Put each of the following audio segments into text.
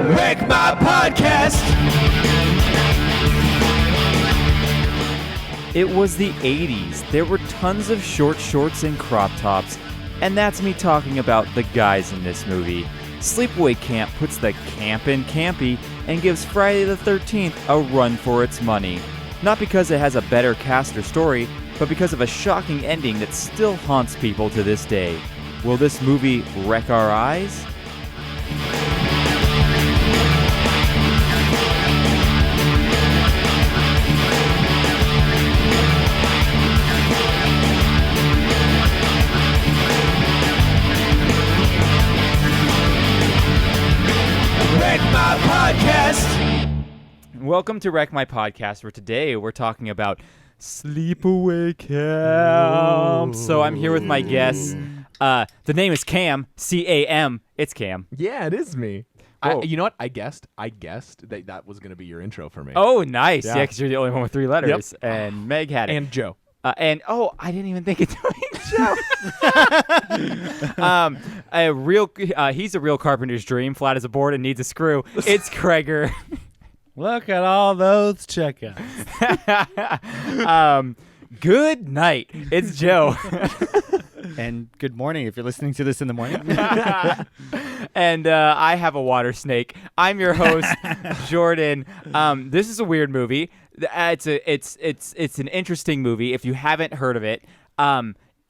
Wreck My Podcast. It was the 80s. There were tons of short shorts and crop tops, and that's me talking about the guys in this movie. Sleepaway Camp puts the camp in campy and gives Friday the 13th a run for its money. Not because it has a better cast or story, but because of a shocking ending that still haunts people to this day. Will this movie wreck our eyes? Wreck My Podcast. Welcome to Wreck My Podcast, where today we're talking about Sleepaway Camp. So I'm here with my guests. The name is Cam, C-A-M. It's Cam. Yeah, it is me. You know what? I guessed that was going to be your intro for me. Oh, nice. Yeah, Yeah. because you're the only one with 3 letters. Yep. And Meg had it. And Joe. I didn't even think of doing Joe. He's a real carpenter's dream, flat as a board and needs a screw. It's Kreger. Look at all those checkouts. Good night. It's Joe. And good morning if you're listening to this in the morning. And I have a water snake. I'm your host, Jordan. This is a weird movie. It's an interesting movie. If you haven't heard of it,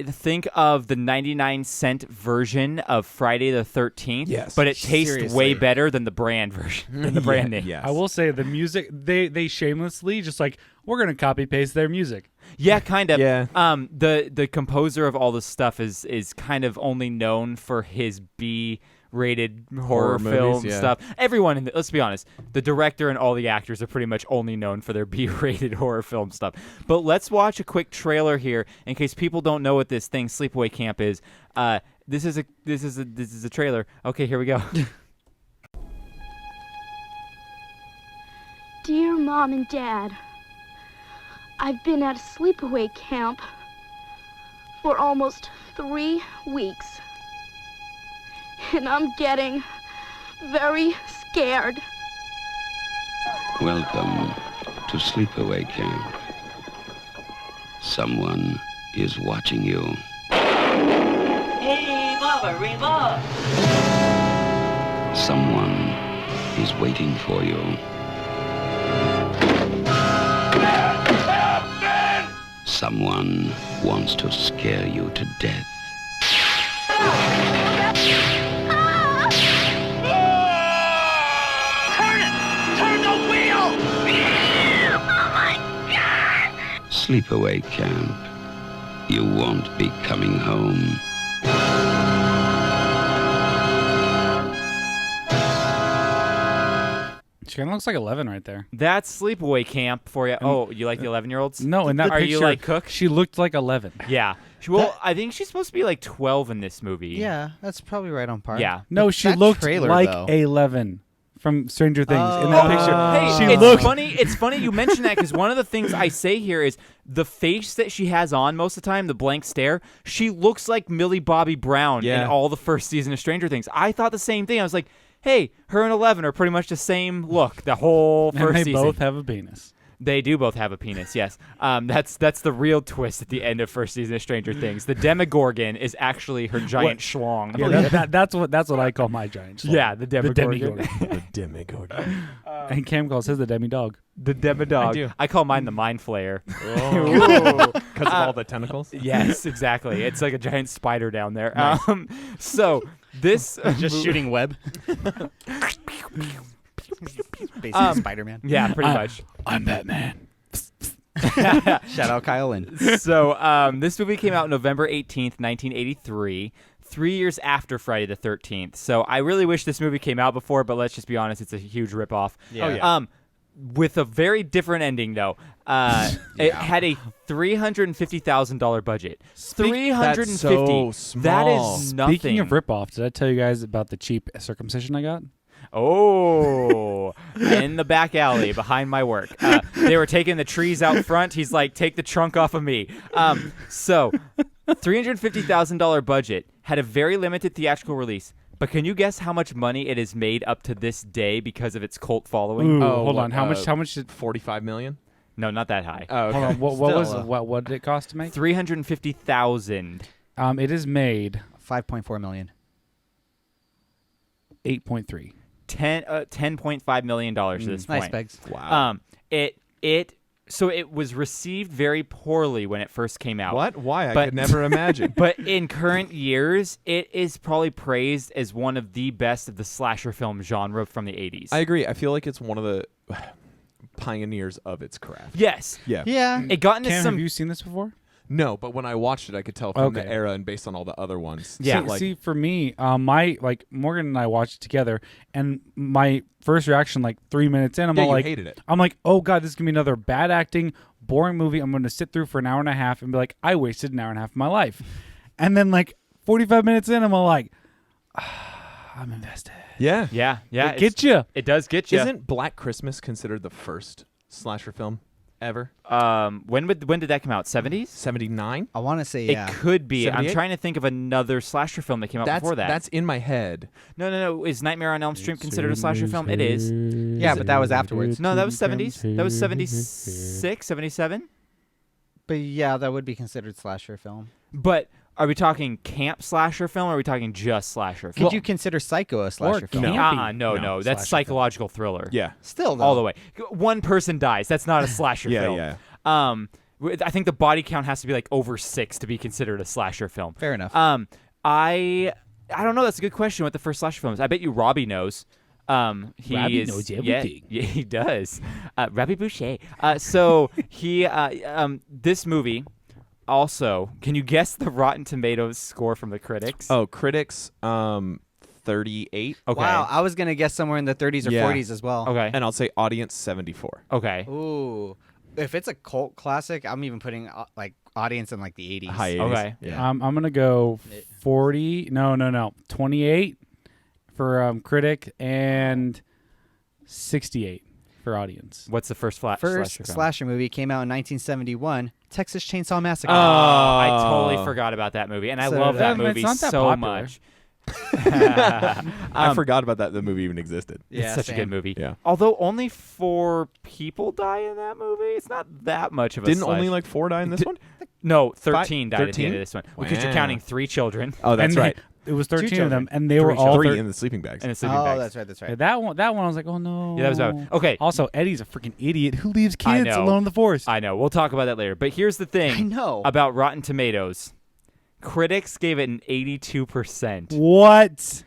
think of the 99-cent version of Friday the 13th. Yes. But it tastes Seriously. way better than the brand version, than the brand name. Yes. I will say the music, they shamelessly just like, we're going to copy paste their music. Yeah, kind of. Yeah. The composer of all this stuff is kind of only known for his B-rated horror film movies, yeah. stuff. Everyone, let's be honest, the director and all the actors are pretty much only known for their B-rated horror film stuff. But let's watch a quick trailer here in case people don't know what this thing Sleepaway Camp is. This is a trailer. Okay, here we go. Dear Mom and Dad, I've been at a sleepaway camp for almost 3 weeks, and I'm getting very scared. Welcome to Sleepaway Camp. Someone is watching you. Hey, Mama, Reba! Someone is waiting for you. Someone wants to scare you to death. Turn it! Turn the wheel! Oh my God! Sleepaway Camp. You won't be coming home. She kind of looks like 11 right there. That's Sleepaway Camp for you. Oh, you like the 11-year-olds? No, in that Are picture, you like Cook? she looked like 11. Yeah. Well, I think she's supposed to be like 12 in this movie. Yeah, that's probably right on par. Yeah. No, But she that looked trailer, like though. 11 from Stranger Things in that picture. Hey, She it's looked funny. It's funny you mention that because one of the things I say here is the face that she has on most of the time, the blank stare. She looks like Millie Bobby Brown in all the first season of Stranger Things. I thought the same thing. I was like, hey, her and 11 are pretty much the same look the whole first and they season. both have a penis. They do both have a penis, yes. That's the real twist at the end of first season of Stranger Things. The Demogorgon is actually her giant schlong. Yeah, that's what I call my giant. Slug. Yeah, the Demogorgon. The demigorgon. And Cam calls his the demi-dog. The Demodog. I do. I call mine the Mind Flayer. Because of all the tentacles? Yes, exactly. It's like a giant spider down there. So this Just shooting web. Basically Spider-Man. Yeah, pretty much. I'm Batman. Shout out Kyle Lynn. So this movie came out November 18th, 1983. 3 years after Friday the 13th. So I really wish this movie came out before, but let's just be honest, it's a huge ripoff. Yeah. Oh, yeah. With a very different ending, though. It had a $350,000 budget. $350. so small. That is nothing. Speaking of ripoff, did I tell you guys about the cheap circumcision I got? Oh, in the back alley behind my work. They were taking the trees out front. He's like, take the trunk off of me. So $350,000 budget, had a very limited theatrical release. But can you guess how much money it has made up to this day because of its cult following? Ooh, Oh, hold what, on. How much did 45 million? No, not that high. Oh, okay. hold on, what did it cost to make? 350,000. It is made 5.4 million. 8.3. $10.5 million at this point. Nice, Begs. Wow. So it was received very poorly when it first came out. What? Why? I But- could never imagine. But in current years, it is probably praised as one of the best of the slasher film genre from the 80s. I agree. I feel like it's one of the pioneers of its craft. Yes. Yeah. Yeah. It got into Cam, some... have you seen this before? No, but when I watched it, I could tell from the Okay. era and based on all the other ones. Yeah. See, for me, Morgan and I watched it together, and my first reaction, 3 minutes in, I'm Yeah, all you like, hated it. I'm like, oh god, this is gonna be another bad acting, boring movie. I'm gonna sit through for an hour and a half and be like, I wasted an hour and a half of my life. And then 45 minutes in, I'm all like, I'm invested. Yeah. Yeah. It gets you. It does get you. Isn't Black Christmas considered the first slasher film ever? When did that come out? 70s? 79? I want to say yeah. It could be. I'm 78? trying to think of another slasher film that came out before that. That's in my head. No. Is Nightmare on Elm Street considered a slasher film? It is. Yeah, but that was afterwards. No, that was 70s. That was 76, 77. But yeah, that would be considered slasher film. But are we talking camp slasher film or are we talking just slasher film? Could you consider Psycho a slasher film? campy. No. That's slasher psychological thriller. Yeah. Still, though. All the way. One person dies. That's not a slasher film. Yeah. I think the body count has to be over 6 to be considered a slasher film. Fair enough. I don't know. That's a good question. What the first slasher film is? I bet you Robbie knows. Robbie knows everything. Yeah, he does. Robbie Boucher. So he this movie also. Can you guess the Rotten Tomatoes score from the critics? Oh, critics 38. Okay. Wow, I was going to guess somewhere in the 30s or Yeah. 40s as well. Okay. And I'll say audience 74. Okay. Ooh. If it's a cult classic, I'm even putting audience in the 80s. High 80s. Okay. Yeah. I'm gonna go 40. No. 28 for critic and 68 for audience. What's the first First slasher film? slasher movie came out in 1971, Texas Chainsaw Massacre. Oh, I totally forgot about that movie, and I So- love that It's movie not that so popular. much. I forgot about that. The movie even existed. It's such a good movie. Yeah. Although only 4 people die in that movie, it's not that much of a Didn't slasher. only 4 die in this one? No, 13 died at the 13? end of this one. Because you're Wow. counting 3 children Oh, that's And right. It was 13 of children. them, and they were all 3 in the sleeping bags. and a sleeping Oh, bags. that's right. That one, I was like, oh no. Yeah, that was bad. Okay. Also, Eddie's a freaking idiot who leaves I kids know. alone in the forest. I know. We'll talk about that later. But here's the thing I know. about Rotten Tomatoes. Critics gave it an 82%. What?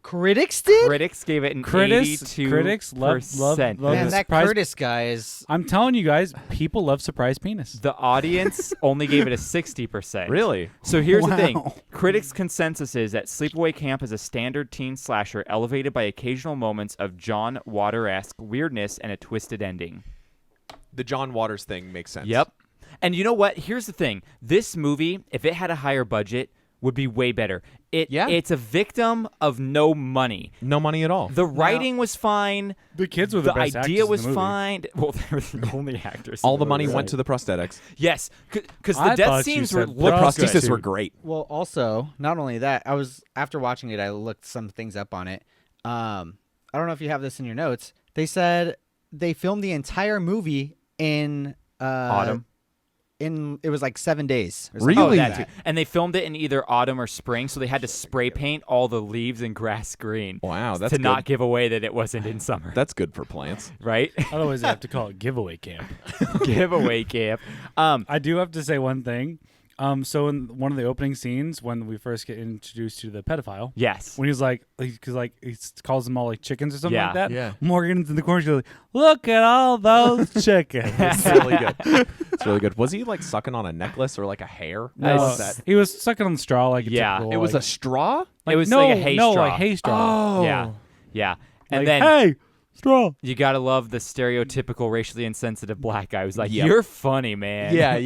Critics did? Critics gave it an Critics 82%. love Man, the that surprise- Curtis guy is... I'm telling you guys, people love surprise penis. The audience only gave it a 60%. Really? So here's the thing. Wow. Critics' consensus is that Sleepaway Camp is a standard teen slasher elevated by occasional moments of John Water-esque weirdness and a twisted ending. The John Waters thing makes sense. Yep. And you know what? Here's the thing. This movie, if it had a higher budget, would be way better. It's a victim of no money. No money at all. The writing was fine. The kids were The best actors idea in the was movie. fine. Well, they were the only actors. all in the money movie. went to the prosthetics. Yes, because I the death thought you scenes were said The looked prostheses good. were great. Well, also, not only that, after watching it, I looked some things up on it. I don't know if you have this in your notes. They said they filmed the entire movie in... Autumn. It was 7 days. or something Really? like Oh, that too. And they filmed it in either autumn or spring, so they had to spray paint all the leaves and grass green. Wow, that's to not good. give away that it wasn't in summer. That's good for plants. Right? Otherwise, they have to call it giveaway camp. Giveaway camp. I do have to say one thing. So in one of the opening scenes, when we first get introduced to the pedophile, Yes. when he's because he calls them all chickens or something Yeah, like that. yeah. Morgan's in the corner. She's like, "Look at all those chickens." It's really good. It's really good. Was he sucking on a necklace or a hair? No, What was that? he was sucking on the straw like a Yeah. typical, It was a straw? It was no, like a hay no, straw. like hay straw. Oh. Yeah. Yeah. And Like, then hey, straw. you got to love the stereotypical racially insensitive black guy who's like, Yep. "You're funny, man. Yeah.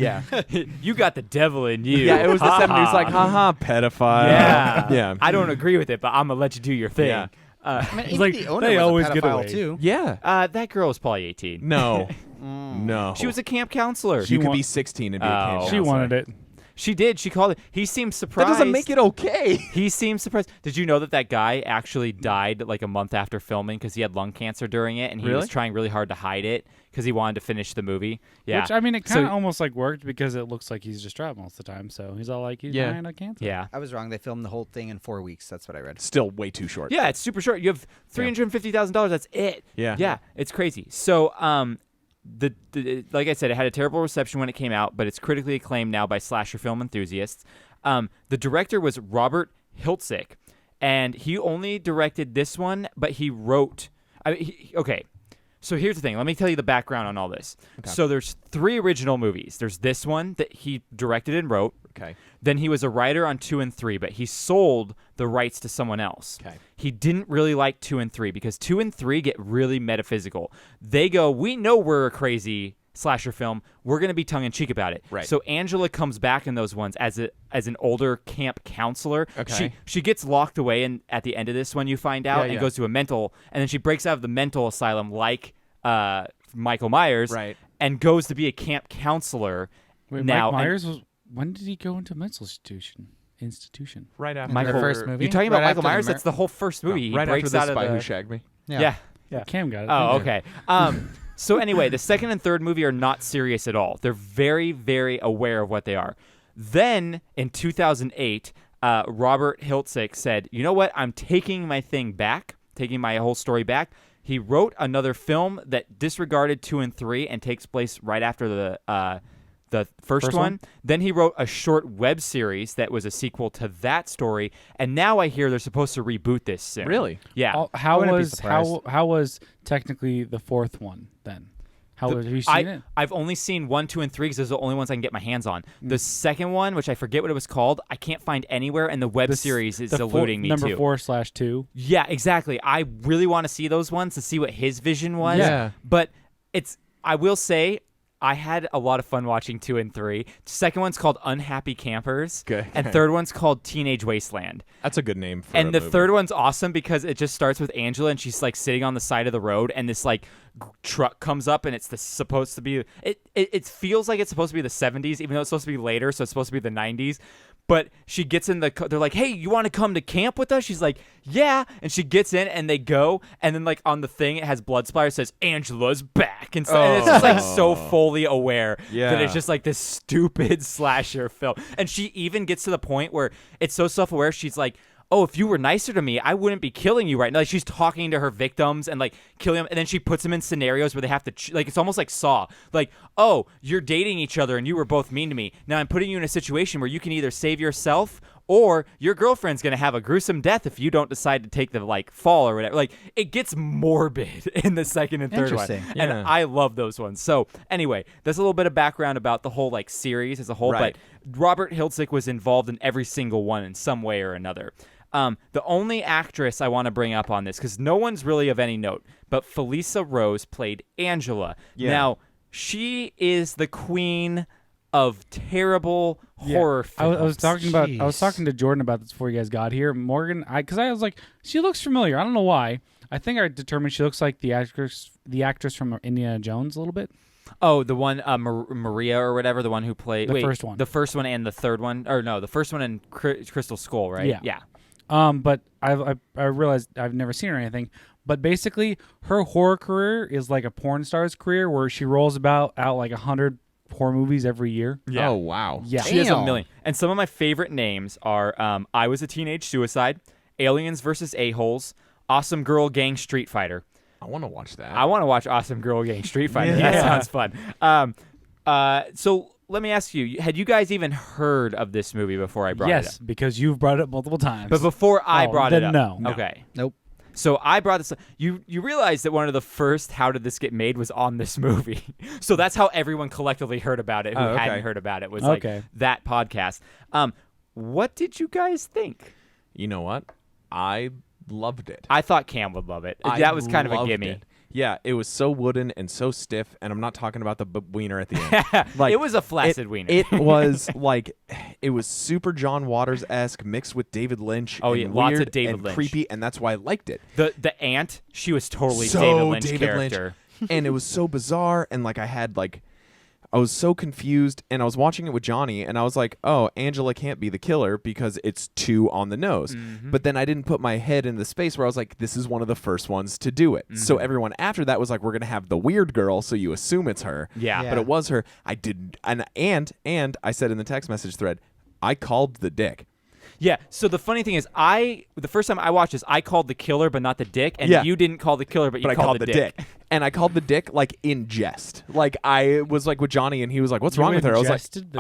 You got the devil in you." Yeah, it was the 70s, haha, pedophile. Yeah. Yeah. I don't agree with it, but I'm going to let you do your thing. Yeah. I mean, It's even like, the owner they was always a get pedophile away. too. Yeah. That girl was probably 18. No. No. She was a camp counselor. You could wa- be 16 and be a Oh. camp She counselor. wanted it. She did. She called it. He seemed surprised. That doesn't make it okay. He seemed surprised. Did you know that guy actually died like a month after filming because he had lung cancer during it, and he was trying really hard to hide it because he wanted to finish the movie? Yeah. Which, I mean, it kind of almost like worked because it looks like he's distraught most of the time. So he's all like, he's dying of cancer. Yeah. I was wrong. They filmed the whole thing in 4 weeks. That's what I read. Still way too short. Yeah, it's super short. You have $350,000. That's it. Yeah. Yeah, it's crazy. So, the like I said, it had a terrible reception when it came out, but it's critically acclaimed now by slasher film enthusiasts. The director was Robert Hiltzik, and he only directed this one, but he wrote. Okay, so here's the thing. Let me tell you the background on all this. Okay. So there's 3 original movies. There's this one that he directed and wrote. Okay. Then he was a writer on 2 and 3, but he sold the rights to someone else. Okay. He didn't really like 2 and 3 because 2 and 3 get really metaphysical. They go, we know we're a crazy slasher film. We're going to be tongue-in-cheek about it. Right. So Angela comes back in those ones as an older camp counselor. Okay. She gets locked away at the end of this one, you find out, and goes to a mental, and then she breaks out of the mental asylum like Michael Myers, right, and goes to be a camp counselor. Wait, now, Mike Myers was... When did he go into mental institution? Right after the first movie. You're talking about Right Michael after Myers? That's the whole first movie. right he breaks after the out Spy of the... Who Shagged Me. Yeah. Cam got it. Oh, okay. So anyway, the second and third movie are not serious at all. They're very, very aware of what they are. Then, in 2008, Robert Hiltzik said, you know what? I'm taking my thing back, taking my whole story back. He wrote another film that disregarded 2 and 3 and takes place right after the first one. Then he wrote a short web series that was a sequel to that story, and now I hear they're supposed to reboot this soon. Really? Yeah. How was technically the fourth one then? Have you seen it? I've only seen 1, 2, and 3 because those are the only ones I can get my hands on. The second one, which I forget what it was called, I can't find anywhere, and the web series is eluding me number too. 4/2. Yeah, exactly. I really want to see those ones to see what his vision was. Yeah. But I will say, I had a lot of fun watching 2 and 3. Second one's called Unhappy Campers. Okay. And third one's called Teenage Wasteland. That's a good name for And a the movie. third one's awesome because it just starts with Angela and she's like sitting on the side of the road and this like truck comes up and it's supposed to be it feels like it's supposed to be the 70s even though it's supposed to be later, so it's supposed to be the 90s. But she gets in they're like, hey, you want to come to camp with us? She's like, yeah. And she gets in and they go. And then like on the thing, it has blood splatter. It says, Angela's back. And, and it's just like so fully aware that it's just like this stupid slasher film. And she even gets to the point where it's so self-aware. She's like, oh, if you were nicer to me, I wouldn't be killing you right now. Like she's talking to her victims and like killing them, and then she puts them in scenarios where they have to like it's almost like Saw. Like, oh, you're dating each other and you were both mean to me. Now I'm putting you in a situation where you can either save yourself or your girlfriend's gonna have a gruesome death if you don't decide to take the like fall or whatever. Like it gets morbid in the second and third one, and I love those ones. So anyway, that's a little bit of background about the whole like series as a whole. Right. But Robert Hiltzik was involved in every single one in some way or another. The only actress I want to bring up on this, because no one's really of any note, but Felissa Rose played Angela. Yeah. Now, she is the queen of terrible horror films. I was talking to Jordan about this before you guys got here. Morgan, because I was like, she looks familiar. I don't know why. I think I determined she looks like the actress from Indiana Jones a little bit. Oh, the one Maria or whatever, the one who played the first one. The first one and the third one, or no, the first one in Crystal Skull, right? Yeah. But I realized I've never seen her or anything. But basically, her horror career is like a porn star's career, where she rolls out like 100 horror movies every year. Yeah. Oh wow. Yeah. She has a million. And some of my favorite names are I Was a Teenage Suicide, Aliens vs. A-Holes, Awesome Girl Gang Street Fighter. I want to watch that. I want to watch Awesome Girl Gang Street Fighter. That sounds fun. So let me ask you, had you guys even heard of this movie before I brought it up? Yes, because you've brought it up multiple times. But before I brought it up. No. Okay. Nope. So I brought this up. You realize that one of the first How Did This Get Made was on this movie. So that's how everyone collectively heard about it who hadn't heard about it, was like that podcast. What did you guys think? You know what? I loved it. I thought Cam would love it. That was kind of a gimme. Yeah, it was so wooden and so stiff, and I'm not talking about the wiener at the end. Like, it was a flaccid wiener. It was like, it was super John Waters-esque mixed with David Lynch. Oh yeah, and lots weird of David and Lynch. Creepy, and that's why I liked it. The aunt, she was totally So David Lynch David character. Lynch. And it was so bizarre, and like I had like I was so confused, and I was watching it with Johnny, and I was like, oh, Angela can't be the killer because it's too on the nose. But then I didn't put my head in the space where I was like, this is one of the first ones to do it. So everyone after that was like, we're going to have the weird girl, so you assume it's her. Yeah. But it was her. I didn't. And I said in the text message thread, I called the dick. Yeah, so the funny thing is, the first time I watched this, I called the killer, but not the dick, and you didn't call the killer, but you called the dick. And I called the dick like in jest. Like I was like with Johnny, and he was like, "What's wrong with her?" I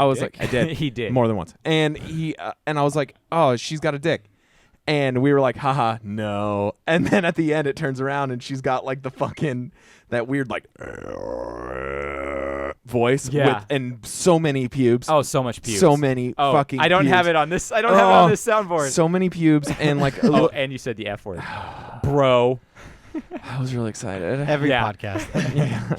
was like, I did. He did more than once, and and I was like, "Oh, she's got a dick." And we were like, haha, no. And then at the end, it turns around and she's got like the fucking, that weird like voice. Yeah. And so many pubes. Oh, so much pubes. So many fucking I don't pubes. have it on this. I don't have it on this soundboard. So many pubes and like. And you said the F word. Bro. I was really excited. Every podcast.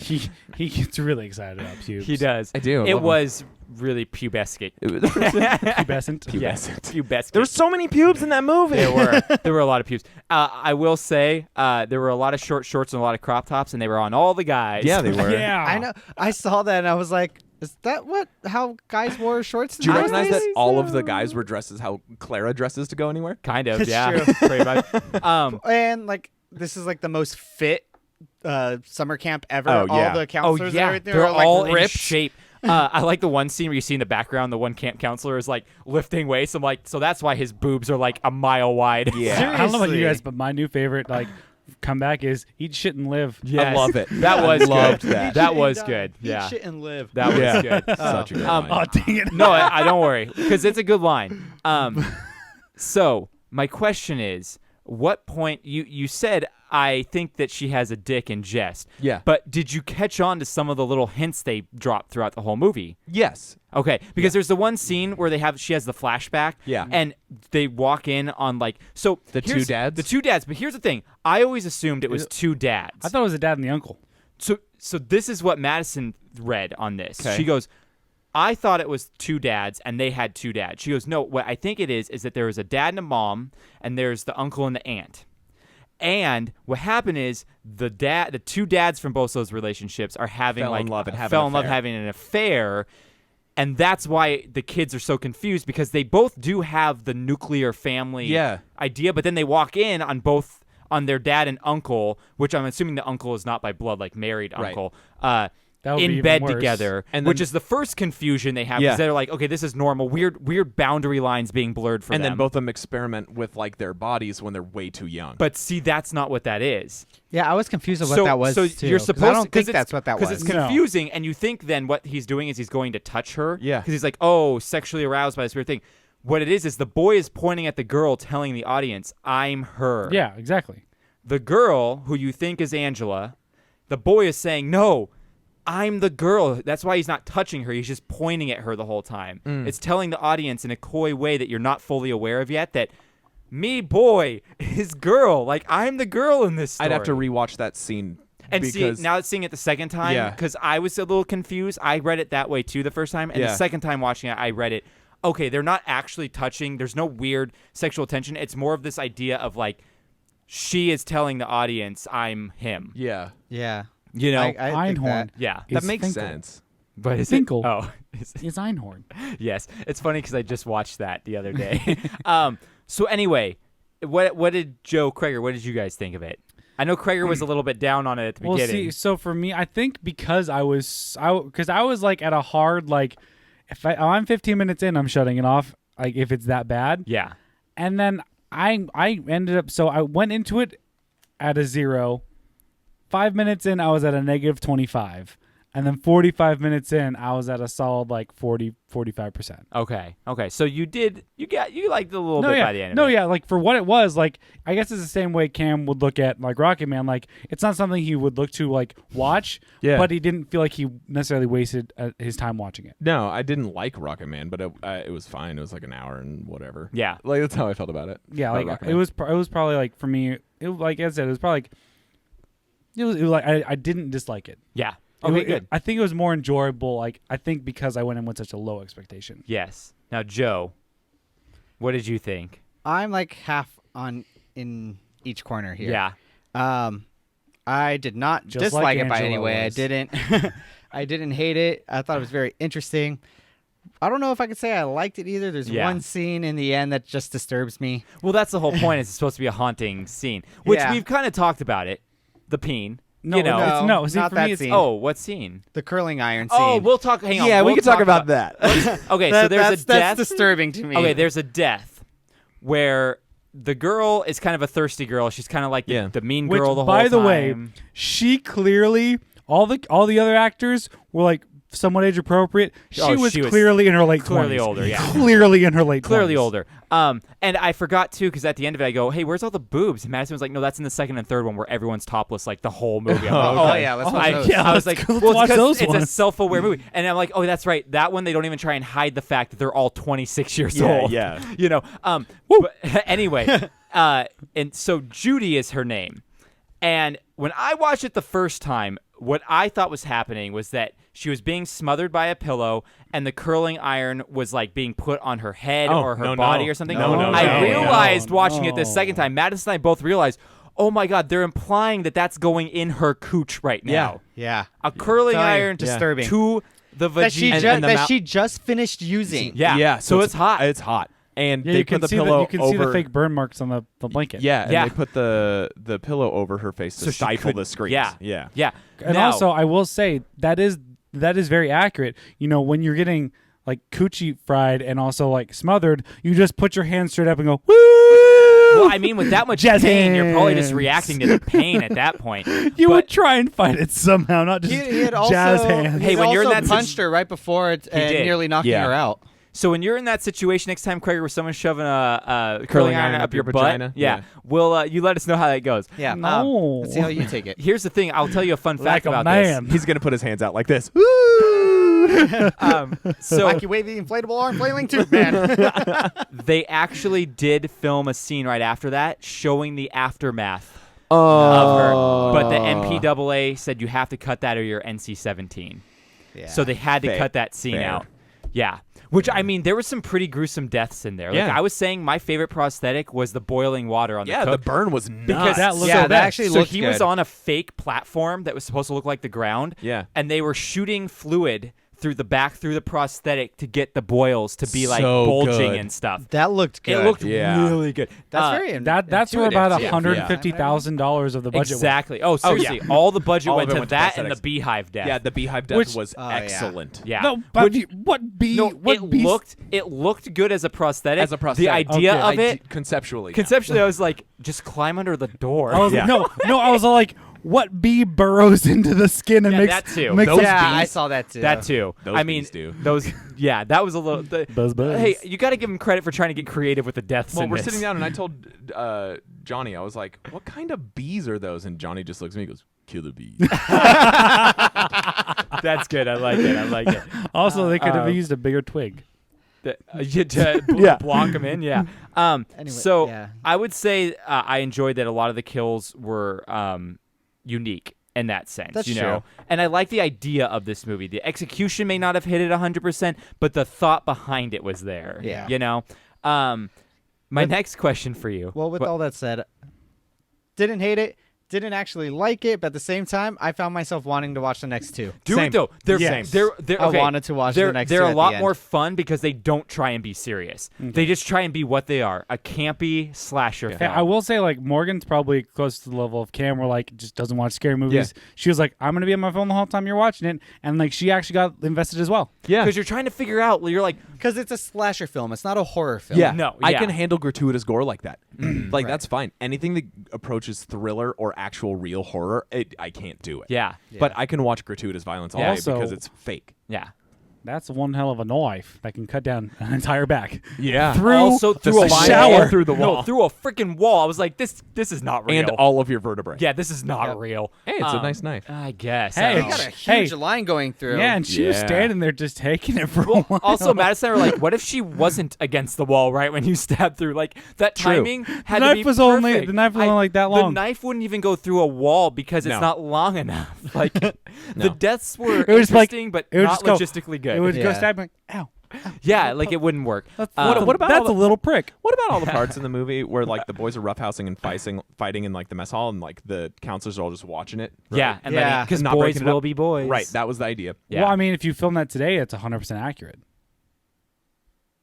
He gets really excited about pubes. He does. I do. It was really pubescent. Pubescent. Yes, pubescent. There were so many pubes in that movie. There were a lot of pubes. I will say there were a lot of short shorts and a lot of crop tops, and they were on all the guys. Yeah, they were. Yeah. I know. I saw that and I was like, is that how guys wore shorts? Do you recognize that all of the guys were dressed as how Clara dresses to go anywhere? Kind of. It's yeah. true. Pretty much. And like this is like the most fit summer camp ever. Oh, yeah. All the counselors and everything they're are like all ripped. in shape. I like the one scene where you see in the background the one camp counselor is like lifting weights. I'm like, so that's why his boobs are like a mile wide. Yeah. I don't know about you guys, but my new favorite comeback is eat shit and live. Yes. I love it. That was loved good. that. That was good. Eat Yeah. shit and live. That was good. Such a good line. Oh, dang it. No, I don't worry because it's a good line. So my question is, what point you said I think that she has a dick in jest. Yeah. But did you catch on to some of the little hints they dropped throughout the whole movie? Yes. Okay, because there's the one scene where she has the flashback. Yeah. And they walk in on the two dads. The two dads. But here's the thing: I always assumed it was two dads. I thought it was a dad and the uncle. So this is what Madison read on this. Okay. She goes, I thought it was two dads, and they had two dads. She goes, no, what I think it is that there was a dad and a mom, and there's the uncle and the aunt. And what happened is the two dads from both those relationships are having fell in love, having an affair, and that's why the kids are so confused because they both do have the nuclear family idea, but then they walk in on their dad and uncle, which I'm assuming the uncle is not by blood, like married uncle. In bed together, which is the first confusion they have because they're like, okay, this is normal. Weird boundary lines being blurred for them. And then both of them experiment with like their bodies when they're way too young. But see, that's not what that is. Yeah, I was confused on what that was. So too, you're supposed. I don't think that's what that was. Because it's confusing, and you think then what he's doing is he's going to touch her. Yeah. Because he's like, oh, sexually aroused by this weird thing. What it is the boy is pointing at the girl, telling the audience, "I'm her." Yeah, exactly. The girl, who you think is Angela, the boy is saying, "No, I'm the girl." That's why he's not touching her. He's just pointing at her the whole time. It's telling the audience in a coy way that you're not fully aware of yet that me, boy, is girl. Like, I'm the girl in this story. I'd have to rewatch that scene. And now seeing it the second time, because I was a little confused. I read it that way too the first time. And the second time watching it, I read it, okay, they're not actually touching. There's no weird sexual tension. It's more of this idea of like, she is telling the audience, I'm him. Yeah. Yeah. You know, I think Einhorn. yeah, That Is makes Finkel. sense. but is Finkel. it? Oh, It's Einhorn. yes. It's funny because I just watched that the other day. So anyway, what did Joe Krager? What did you guys think of it? I know Krager was a little bit down on it at the Well, beginning. see, so for me, I think because I was like at a hard like, if I'm 15 minutes in, I'm shutting it off. Like if it's that bad. Yeah. And then I ended up, so I went into it at a 0. 5 minutes in, I was at a -25. And then 45 minutes in, I was at a solid like 40-45%. Okay. So you liked it a little bit by the end of it. No, yeah, like for what it was, like I guess it's the same way Cam would look at like Rocket Man. Like it's not something he would look to like watch, but he didn't feel like he necessarily wasted his time watching it. No, I didn't like Rocket Man, but it was fine. It was like an hour and whatever. Yeah. Like that's how I felt about it. Yeah, About like Rocket it Man. was probably like for me, like I said, it was probably like it was like I didn't dislike it. Yeah. Okay, good. I think it was more enjoyable. Like I think because I went in with such a low expectation. Yes. Now, Joe, what did you think? I'm like half in each corner here. Yeah. I did not Just dislike like it by Angela any way. I was. didn't. I didn't hate it. I thought it was very interesting. I don't know if I could say I liked it either. There's one scene in the end that just disturbs me. Well, that's the whole point. It's supposed to be a haunting scene, which we've kind of talked about it. The peen. No, no, See, not for that me, it's, scene. Oh, what scene? The curling iron scene. Oh, we'll talk. Hang on. Yeah, we we'll can talk about that. Okay, so there's a death. That's disturbing to me. Okay, there's a death where the girl is kind of a thirsty girl. She's kind of like the mean which, girl the whole by the time. way, she clearly all the other actors were like somewhat age appropriate. She was clearly in her late 20s. Clearly older, yeah. Clearly in her late 20s. Clearly older. And I forgot too, because at the end of it, I go, "Hey, where's all the boobs?" And Madison was like, "No, that's in the second and third one where everyone's topless like the whole movie." I'm like, Oh, yeah, let's watch those. I was like, let's "Well, watch it's those because it's a ones." self-aware movie," and I'm like, "Oh, that's right. That one they don't even try and hide the fact that they're all 26 years old." Yeah. You know. But anyway, and so Judy is her name, and when I watched it the first time, what I thought was happening was that she was being smothered by a pillow, and the curling iron was like being put on her head or her body or something. I realized watching it this second time, Madison and I both realized, oh my God, they're implying that that's going in her cooch right now. Yeah. A curling iron disturbing. to the vagina. That she just finished using. Yeah. So it's hot. It's hot. And Yeah, they you put can the see pillow you can over. see the fake burn marks on the blanket. Yeah, and Yeah. they put the pillow over her face to So she stifle couldn't- the screams. Yeah. And Now- also, I will say that is very accurate. You know, when you're getting like coochie fried and also like smothered, you just put your hand straight up and go, woo! Well, I mean, with that much Jazz pain, you're probably just hands. reacting to the pain at that point. You would But- try and fight it somehow, not just He had also, jazz hands. Hey, he when you're in also that punched her right before it and did. nearly knocking Yeah. her out. So when you're in that situation next time, Craig, where someone's shoving a curling iron up your butt, vagina? Yeah. will you let us know how that goes? Yeah. No. Let's see how you take it. Here's the thing. I'll tell you a fun fact Like a about man. He's going to put his hands out like this. this. So Wacky wavy inflatable arm flailing tooth man. they actually did film a scene right after that showing the aftermath Oh. of her. But the MPAA said you have to cut that or you're NC-17. Yeah. So they had to Fair. cut that scene Fair. out. Yeah. Which, I mean, there were some pretty gruesome deaths in there. Like, Yeah. I was saying my favorite prosthetic was the boiling water on the Yeah, cook. the burn was nuts. Because that looks yeah, so that bad. actually so looks he good. was on a fake platform that was supposed to look like the ground. Yeah. And they were shooting fluid through the prosthetic to get the boils to be like So bulging good. and stuff. That looked good. It looked Yeah. really good. That's very That's where about intuitive, too. $150,000 of the budget Exactly. Oh, seriously. yeah. All the budget All of went it to went to that and the prosthetics. beehive death. Yeah, the beehive death Which- was yeah. excellent. Yeah. No, but what bee? No, what it beast- looked good as a prosthetic. As a prosthetic. The idea Okay. of it, Conceptually. conceptually, I was like, just climb under the door. I was Yeah. no. I was all like, what bee burrows into the skin and Yeah, makes that too. makes Those us- Yeah, I bees- saw that too. That too. Those I mean, bees do. those. Yeah, that was a little. Buzz. Hey, you got to give him credit for trying to get creative with the deaths. Well, in we're this. sitting down, and I told Johnny, I was like, what kind of bees are those? And Johnny just looks at me and goes, killer bees. That's good. I like it. I like it. Also, they could have used a bigger twig. To block them in. Yeah. Anyway, So yeah. I would say I enjoyed that a lot of the kills were unique in that sense. That's you true. know, and I like the idea of this movie. The execution may not have hit it 100%, but the thought behind it was there. Yeah. You know. My next question for you. Well, with all that said, didn't hate it, didn't actually like it, but at the same time, I found myself wanting to watch the next two. Do Same. it though. They're Yes. they're I okay. wanted to watch they're, the next They're two a at lot the more end. fun because they don't try and be serious. They just try and be what they are, a campy slasher Hey, film. I will say, like, Morgan's probably close to the level of Cam where, like, just doesn't watch scary movies. She was like, I'm going to be on my phone the whole time you're watching it. And, like, she actually got invested as well. Yeah. Because you're trying to figure out. You're like, Because it's a slasher film. It's not a horror film. Yeah. No, I yeah. can handle gratuitous gore like that. Like, that's fine. Anything that approaches thriller or actual real horror, I can't do it. yeah, But I can watch gratuitous violence all Yeah. day Also- because it's fake. yeah. That's one hell of a knife that can cut down an entire back. Yeah. Through Also the through a spine shower, wall through the wall. No, through a freaking wall. I was like, this is not real. And all of your vertebrae. yeah, this is not real. Hey, it's a nice knife. I guess. Hey, I You don't know. got a huge line going through. Yeah, and she was Yeah. standing there just taking it for a Well, while. also, Madison and I were like, what if she wasn't against the wall right when you stabbed through? Like, that True. timing had The to knife be was only- perfect. the knife was only like that long. The knife wouldn't even go through a wall because it's No. not long enough. Like, the deaths were It was like- interesting, but it would not just go- logistically good. It would go Yeah. stab me. Ow. Yeah, like it wouldn't work. what about that's all the- a little prick. What about all the parts in the movie where like the boys are roughhousing and fighting in like the mess hall and like the counselors are all just watching it? Right? Yeah, and Yeah. because Not boys breaking it will up. be boys. Right, that was the idea. Yeah. Well, I mean, if you film that today, it's 100% accurate.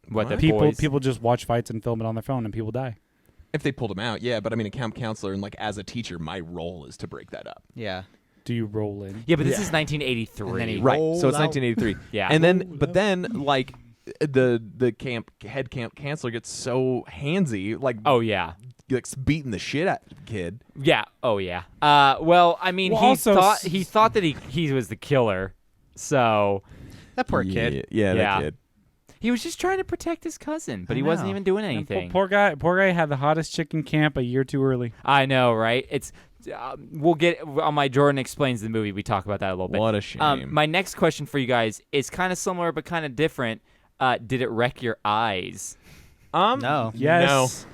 What the People boys? people just watch fights and film it on their phone, and people die. If they pulled him out, yeah. But I mean, a camp counselor and like as a teacher, my role is to break that up. Yeah. Do you roll in? Yeah, but this is 1983. And then he Right. So it's rolled out. 1983. Yeah. And then, but then like the head camp counselor gets so handsy, like Oh yeah. like beating the shit out of the kid. Yeah. Oh yeah. Well, I mean, Well, he also thought that he was the killer, so That poor kid. Yeah, Yeah. that kid. he was just trying to protect his cousin, but I he wasn't know. even doing And anything. Poor guy had the hottest chick in camp a year too early. I know, right? It's we'll get on my Jordan Explains the Movie. We talk about that a little bit. What a shame. My next question for you guys is kind of similar but kind of different. Did it wreck your eyes? No. Yes.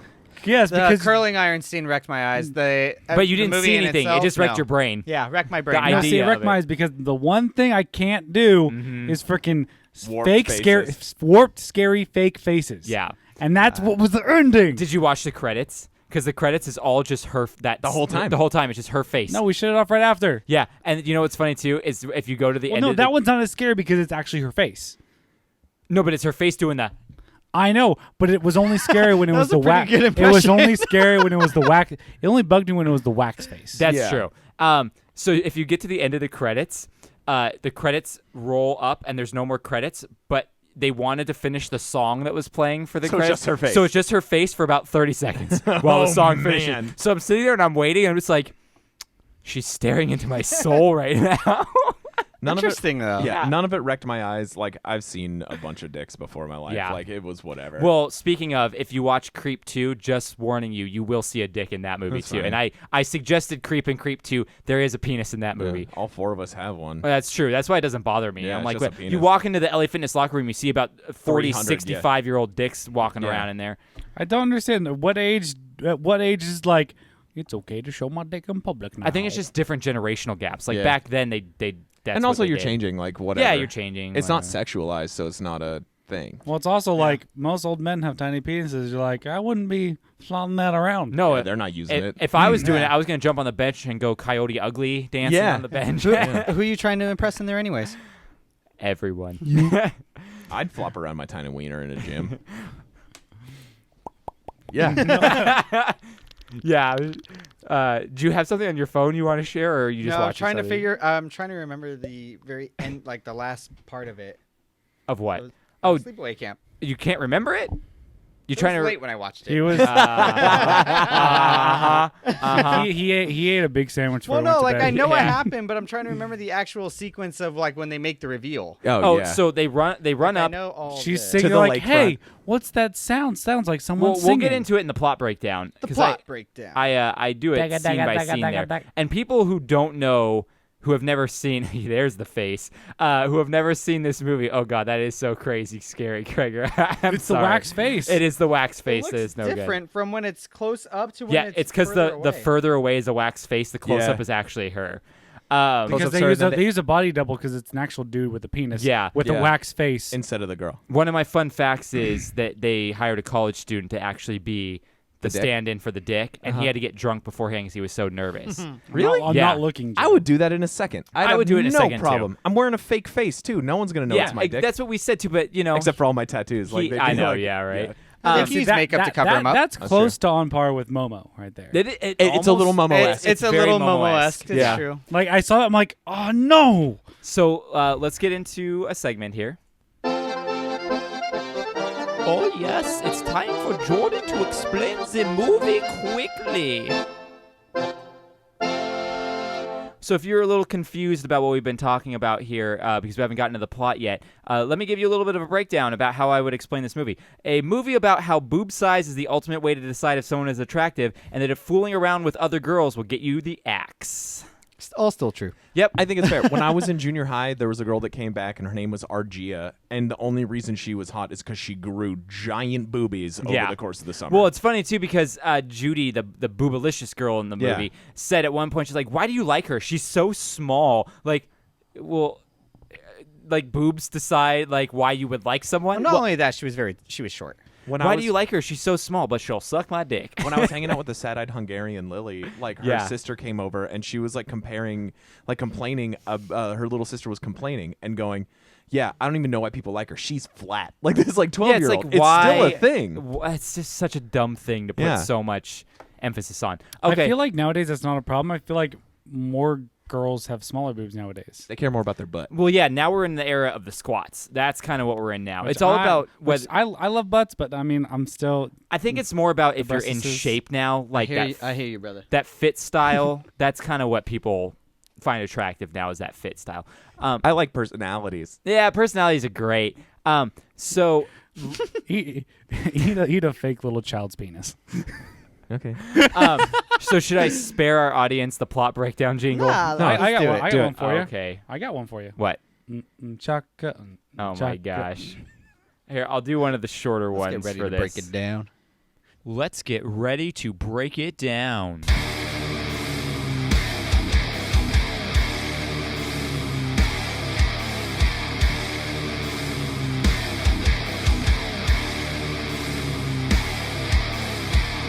Yes, The because curling iron scene wrecked my eyes. But you the didn't movie see in anything. itself, It just wrecked no. your brain. Yeah, wrecked my brain. The no, idea see, it of wrecked it. my eyes because the one thing I can't do is freaking Warped fake, warped, scary, fake faces. Yeah. And that's what was the ending. Did you watch the credits? Because the credits is all just her. The whole time. The whole time it's just her face. No, we shut it off right after. Yeah, and you know what's funny too is if you go to the Well, end. no, of that one's not as scary because it's actually her face. No, but it's her face doing the. I know, but it was only scary when it was was a the wax. pretty good It was impression. only scary when it was the wax. It only bugged me when it was the wax face. That's Yeah. true. So if you get to the end of the credits roll up and there's no more credits, but they wanted to finish the song that was playing for the So it's credits. just her face. So it's just her face for about 30 seconds while the song finishes. man. So I'm sitting there and I'm waiting and I'm just like, she's staring into my soul right now. None Interesting, of it, though. Yeah, none of it wrecked my eyes. Like I've seen a bunch of dicks before in my life. Yeah. Like it was whatever. Well, speaking of, if you watch Creep 2, just warning you, you will see a dick in that movie That's too. fine. And I suggested Creep and Creep 2. There is a penis in that Yeah, movie. all four of us have one. Well, that's true. That's why it doesn't bother me. Yeah, I'm it's like, just a what- you penis. walk into the LA Fitness locker room, you see about 40, 300, 65-year-old dicks walking Yeah. around in there. I don't understand at what age is like it's okay to show my dick in public now. I think it's just different generational gaps. Like Yeah. back then, they that's And what also they you're did. changing, like whatever. Yeah, you're changing. It's not whatever. sexualized, so it's not a thing. Well, it's also like most old men have tiny penises. You're like, I wouldn't be flaunting that around. No, Yeah, they're not using it. If I was doing it, I was gonna jump on the bench and go Coyote Ugly dancing Yeah. on the bench. Who are you trying to impress in there, anyways? Everyone. I'd flop around my tiny wiener in a gym. Yeah. Yeah. Do you have something on your phone you want to share, or are you just No, I'm watching trying to something? figure. I'm trying to remember the very end, like the last part of it. Of what? It Oh, was Sleepaway Camp. you can't remember it? You It trying was to? late when I watched it. He was Uh-huh. he ate a big sandwich. well, before he no, went like to I bed. know what Yeah. happened, but I'm trying to remember the actual sequence of like when they make the reveal. Oh, yeah. so they run I up. know all. She's this. singing the like, lakefront. "Hey, what's that sound? Sounds like someone We'll singing." get into it in the plot breakdown. the 'cause plot breakdown. I do it Dagga, scene dagga, by dagga, scene dagga, there. dagga. And people who don't know, who have never seen, there's the face, who have never seen this movie. Oh God, that is so crazy, scary, Gregor. I'm It's the sorry. wax face. It is the wax it face looks that is no good. different from when it's close up to when Yeah, it's it's because further the away. further away is a wax face, the close up Yeah. is actually her. because Close-ups they are use, then they use a body double because it's an actual dude with a penis. Yeah. with a Yeah. wax face. Instead of the girl. One of my fun facts is that they hired a college student to actually be the dick? stand-in for the dick, and he had to get drunk beforehand because he was so nervous. Really? I'm Yeah. not looking. I would do that in a second. I would do it in a no second, too. problem. I'm wearing a fake face too. No one's gonna know it's my dick. that's what we said too. But you know, Except for all my tattoos. Like I know, like, yeah, right. They can use makeup to cover him up. That's That's close to on par with Momo right there. It's a little Momo-esque. It's a very little Momo-esque. Momo-esque. It's Yeah. true. Like I saw it, I'm like, oh no. So let's get into a segment here. Oh yes, it's time for Jordan to explain the movie quickly. So if you're a little confused about what we've been talking about here, because we haven't gotten to the plot yet, let me give you a little bit of a breakdown about how I would explain this movie. A movie about how boob size is the ultimate way to decide if someone is attractive, and that if fooling around with other girls will get you the axe. It's all still true. Yep. I think it's fair. When I was in junior high, there was a girl that came back, and her name was Argia, and the only reason she was hot is because she grew giant boobies over the course of the summer. Well, it's funny too because Judy, the boobalicious girl in the Yeah. movie, said at one point, she's like, "Why do you like her? She's so small." Like, well, like boobs decide like why you would like someone? Not only that, she was short. Why do you like her? She's so small, but she'll suck my dick. When I was hanging out with the sad-eyed Hungarian Lily, like her Yeah. sister came over and she was like complaining. Her little sister was complaining and going, "Yeah, I don't even know why people like her. She's flat." Like this, like 12-year-old. It's like It's why? still a thing. It's just such a dumb thing to put Yeah. so much emphasis on. Okay, I feel like nowadays that's not a problem. I feel like more girls have smaller boobs nowadays. They care more about their butt. well, yeah. Now we're in the era of the squats. That's kind of what we're in now. Which It's all about which whether. I love butts, but I mean, I'm still. I think it's more about if you're in breasts. shape now, like that. I hear you, brother. That fit style. That's kind of what people find attractive now. Is that fit style? I like personalities. Yeah, personalities are great. So Eat a fake little child's penis. Okay. so should I spare our audience the plot breakdown jingle? Nah, I got do one. it. I Do got it. one for you. Okay. I got one for you. What? Chaka. Oh my gosh. Here, I'll do one of the shorter Let's ones get ready for to this. break it down. Let's get ready to break it down.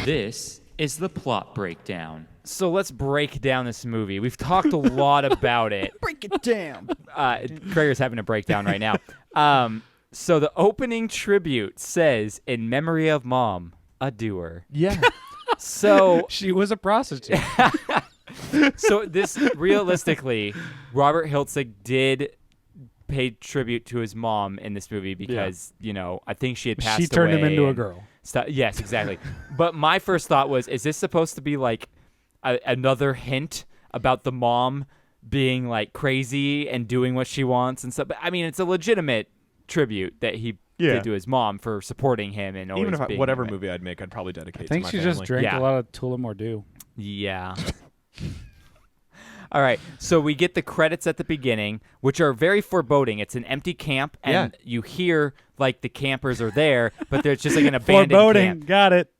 This is the plot breakdown. So let's break down this movie. We've talked a lot about it. Break it down. Gregor's having a breakdown right now. So the opening tribute says, "In memory of Mom, a doer." Yeah. So She was a prostitute. So this realistically, Robert Hiltzik did pay tribute to his mom in this movie because I think she had passed away. She turned him into a and girl. Yes, exactly. But my first thought was, is this supposed to be like another hint about the mom being like crazy and doing what she wants and stuff? But I mean, it's a legitimate tribute that he did to his mom for supporting him and always Even if being whatever there. movie I'd make, I'd probably dedicate I think to my she family. just drank Yeah. a lot of Tula Mordew. Yeah. All right. So we get the credits at the beginning, which are very foreboding. It's an empty camp, and you hear like the campers are there, but there's just like an abandoned Foreboding. camp. Got it.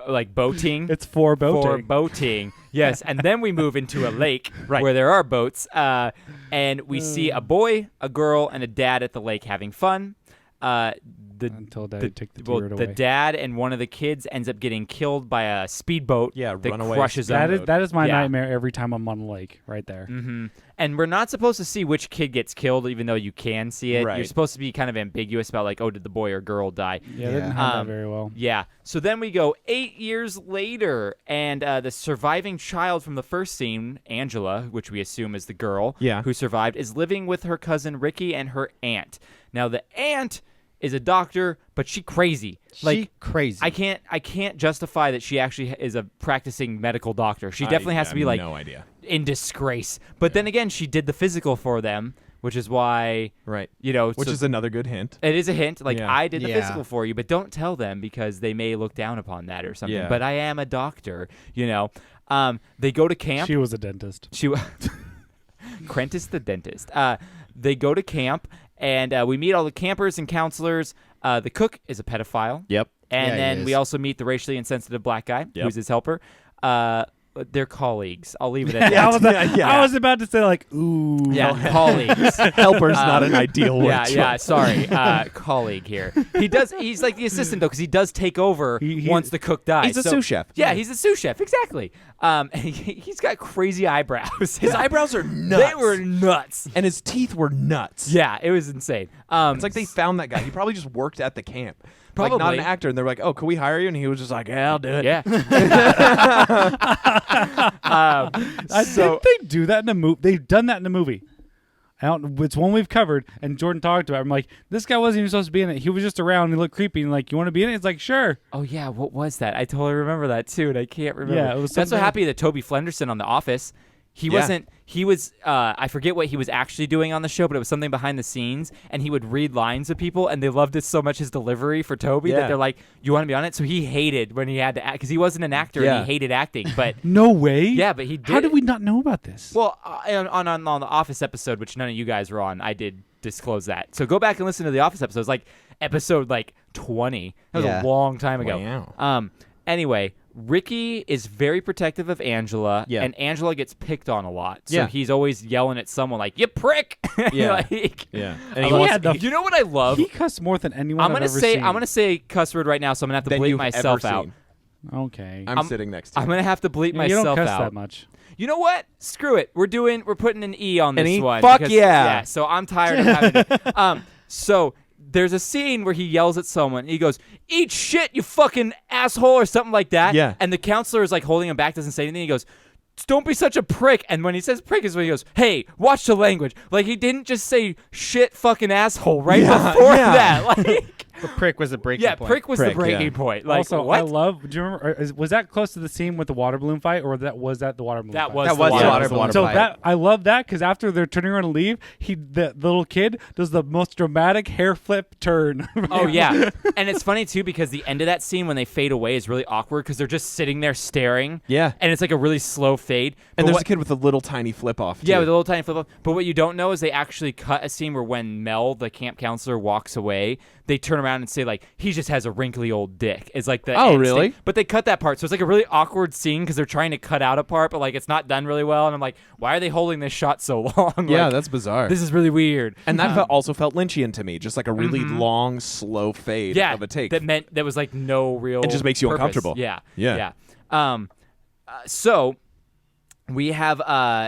Like boating. It's foreboding. Foreboding. Yes. And then we move into a lake where there are boats, and we see a boy, a girl, and a dad at the lake having fun. Until Daddy took the deer away. The dad and one of the kids ends up getting killed by a speedboat that runaway crushes them. That is my nightmare every time I'm on the lake, right there. Mm-hmm. And we're not supposed to see which kid gets killed, even though you can see it. Right. You're supposed to be kind of ambiguous about, like, did the boy or girl die? Yeah, they didn't have that very well. Yeah. So then we go 8 years later, and the surviving child from the first scene, Angela, which we assume is the girl who survived, is living with her cousin Ricky and her aunt. Now, the aunt is a doctor, but she crazy. She crazy. I can't justify that she actually is a practicing medical doctor. She definitely has to be like no idea. in disgrace. But then again, she did the physical for them, which is why which so is another good hint. it is a hint. Like I did the Yeah. physical for you, but don't tell them because they may look down upon that or something. Yeah. But I am a doctor, They go to camp. She was a dentist. Crentis the dentist. They go to camp, and we meet all the campers and counselors. The cook is a pedophile. Yep. And Yeah, he then is. we also meet the racially insensitive black guy, Yep. who's his helper. They're colleagues. I'll leave it at Yeah, that. I was about to say like, ooh. Yeah, colleagues. Helper's not an ideal word. Yeah. Sorry, colleague here. He's like the assistant though, because he does take over once the cook dies. He's a sous chef. Yeah, he's a sous chef. Exactly. And he's got crazy eyebrows. His eyebrows are nuts. They were nuts. And his teeth were nuts. Yeah, it was insane. It's like they found that guy. He probably just worked at the camp. Like, not Probably. an actor. And they're like, oh, can we hire you? And he was just like, yeah, I'll do it. Yeah. I think they do that in a movie. They've done that in a movie. It's one we've covered, and Jordan talked about it. I'm like, this guy wasn't even supposed to be in it. He was just around. He looked creepy. And like, you want to be in it? It's like, sure. Oh yeah, what was that? I totally remember that too, and I can't remember. Yeah, it was That's so something- happy that Toby Flenderson on The Office. He wasn't. He was. I forget what he was actually doing on the show, but it was something behind the scenes, and he would read lines of people, and they loved it so much his delivery for Toby that they're like, "You want to be on it?" So he hated when he had to act because he wasn't an actor and he hated acting. But No way. yeah, but he did. How did we not know about this? Well, on the Office episode, which none of you guys were on, I did disclose that. So go back and listen to the Office episodes, like episode 20. That was a long time ago. Wow. Anyway, Ricky is very protective of Angela, Yeah. and Angela gets picked on a lot. So Yeah. he's always yelling at someone like, "You prick!" Yeah. Like, Yeah. I And he love- wants- you know what I love? He cussed more than anyone I'm I've gonna ever say seen. I'm gonna say cuss word right now, so I'm gonna have to Than bleep you've myself ever out. seen. Okay. I'm sitting next to you. I'm gonna have to bleep Yeah, you myself don't cuss out. that much. You know what? Screw it. We're putting an E on An this E? one. Fuck because- yeah. So I'm tired of having it. So there's a scene where he yells at someone. He goes, "Eat shit, you fucking asshole," or something like that. Yeah. And the counselor is like holding him back, doesn't say anything. He goes, "Don't be such a prick." And when he says prick is when he goes, "Hey, watch the language." Like he didn't just say shit fucking asshole right before that. Like The prick was a breaking yeah, point. prick was the Prick, breaking yeah. point. Like Also, what? I love. Do you remember? Was that close to the scene with the water balloon fight, or was that the water balloon? That fight? was That the was the water water balloon. balloon So fight. that I love that because after they're turning around to leave, the little kid does the most dramatic hair flip turn. Oh yeah, and it's funny too because the end of that scene when they fade away is really awkward because they're just sitting there staring. Yeah. and it's like a really slow fade. And But there's what- a kid with a little tiny flip off. yeah, too. with a little tiny flip up. But what you don't know is they actually cut a scene where when Mel, the camp counselor, walks away, they turn around and say like he just has a wrinkly old dick. It's like the Oh, end really? scene. But they cut that part, so it's like a really awkward scene because they're trying to cut out a part, but like it's not done really well. And I'm like, why are they holding this shot so long? Yeah, Like, that's bizarre. this is really weird. and that also felt Lynchian to me, just like a really long, slow fade Yeah, of a take. that was like no real. It just makes you purpose. uncomfortable. Yeah, Yeah. So we have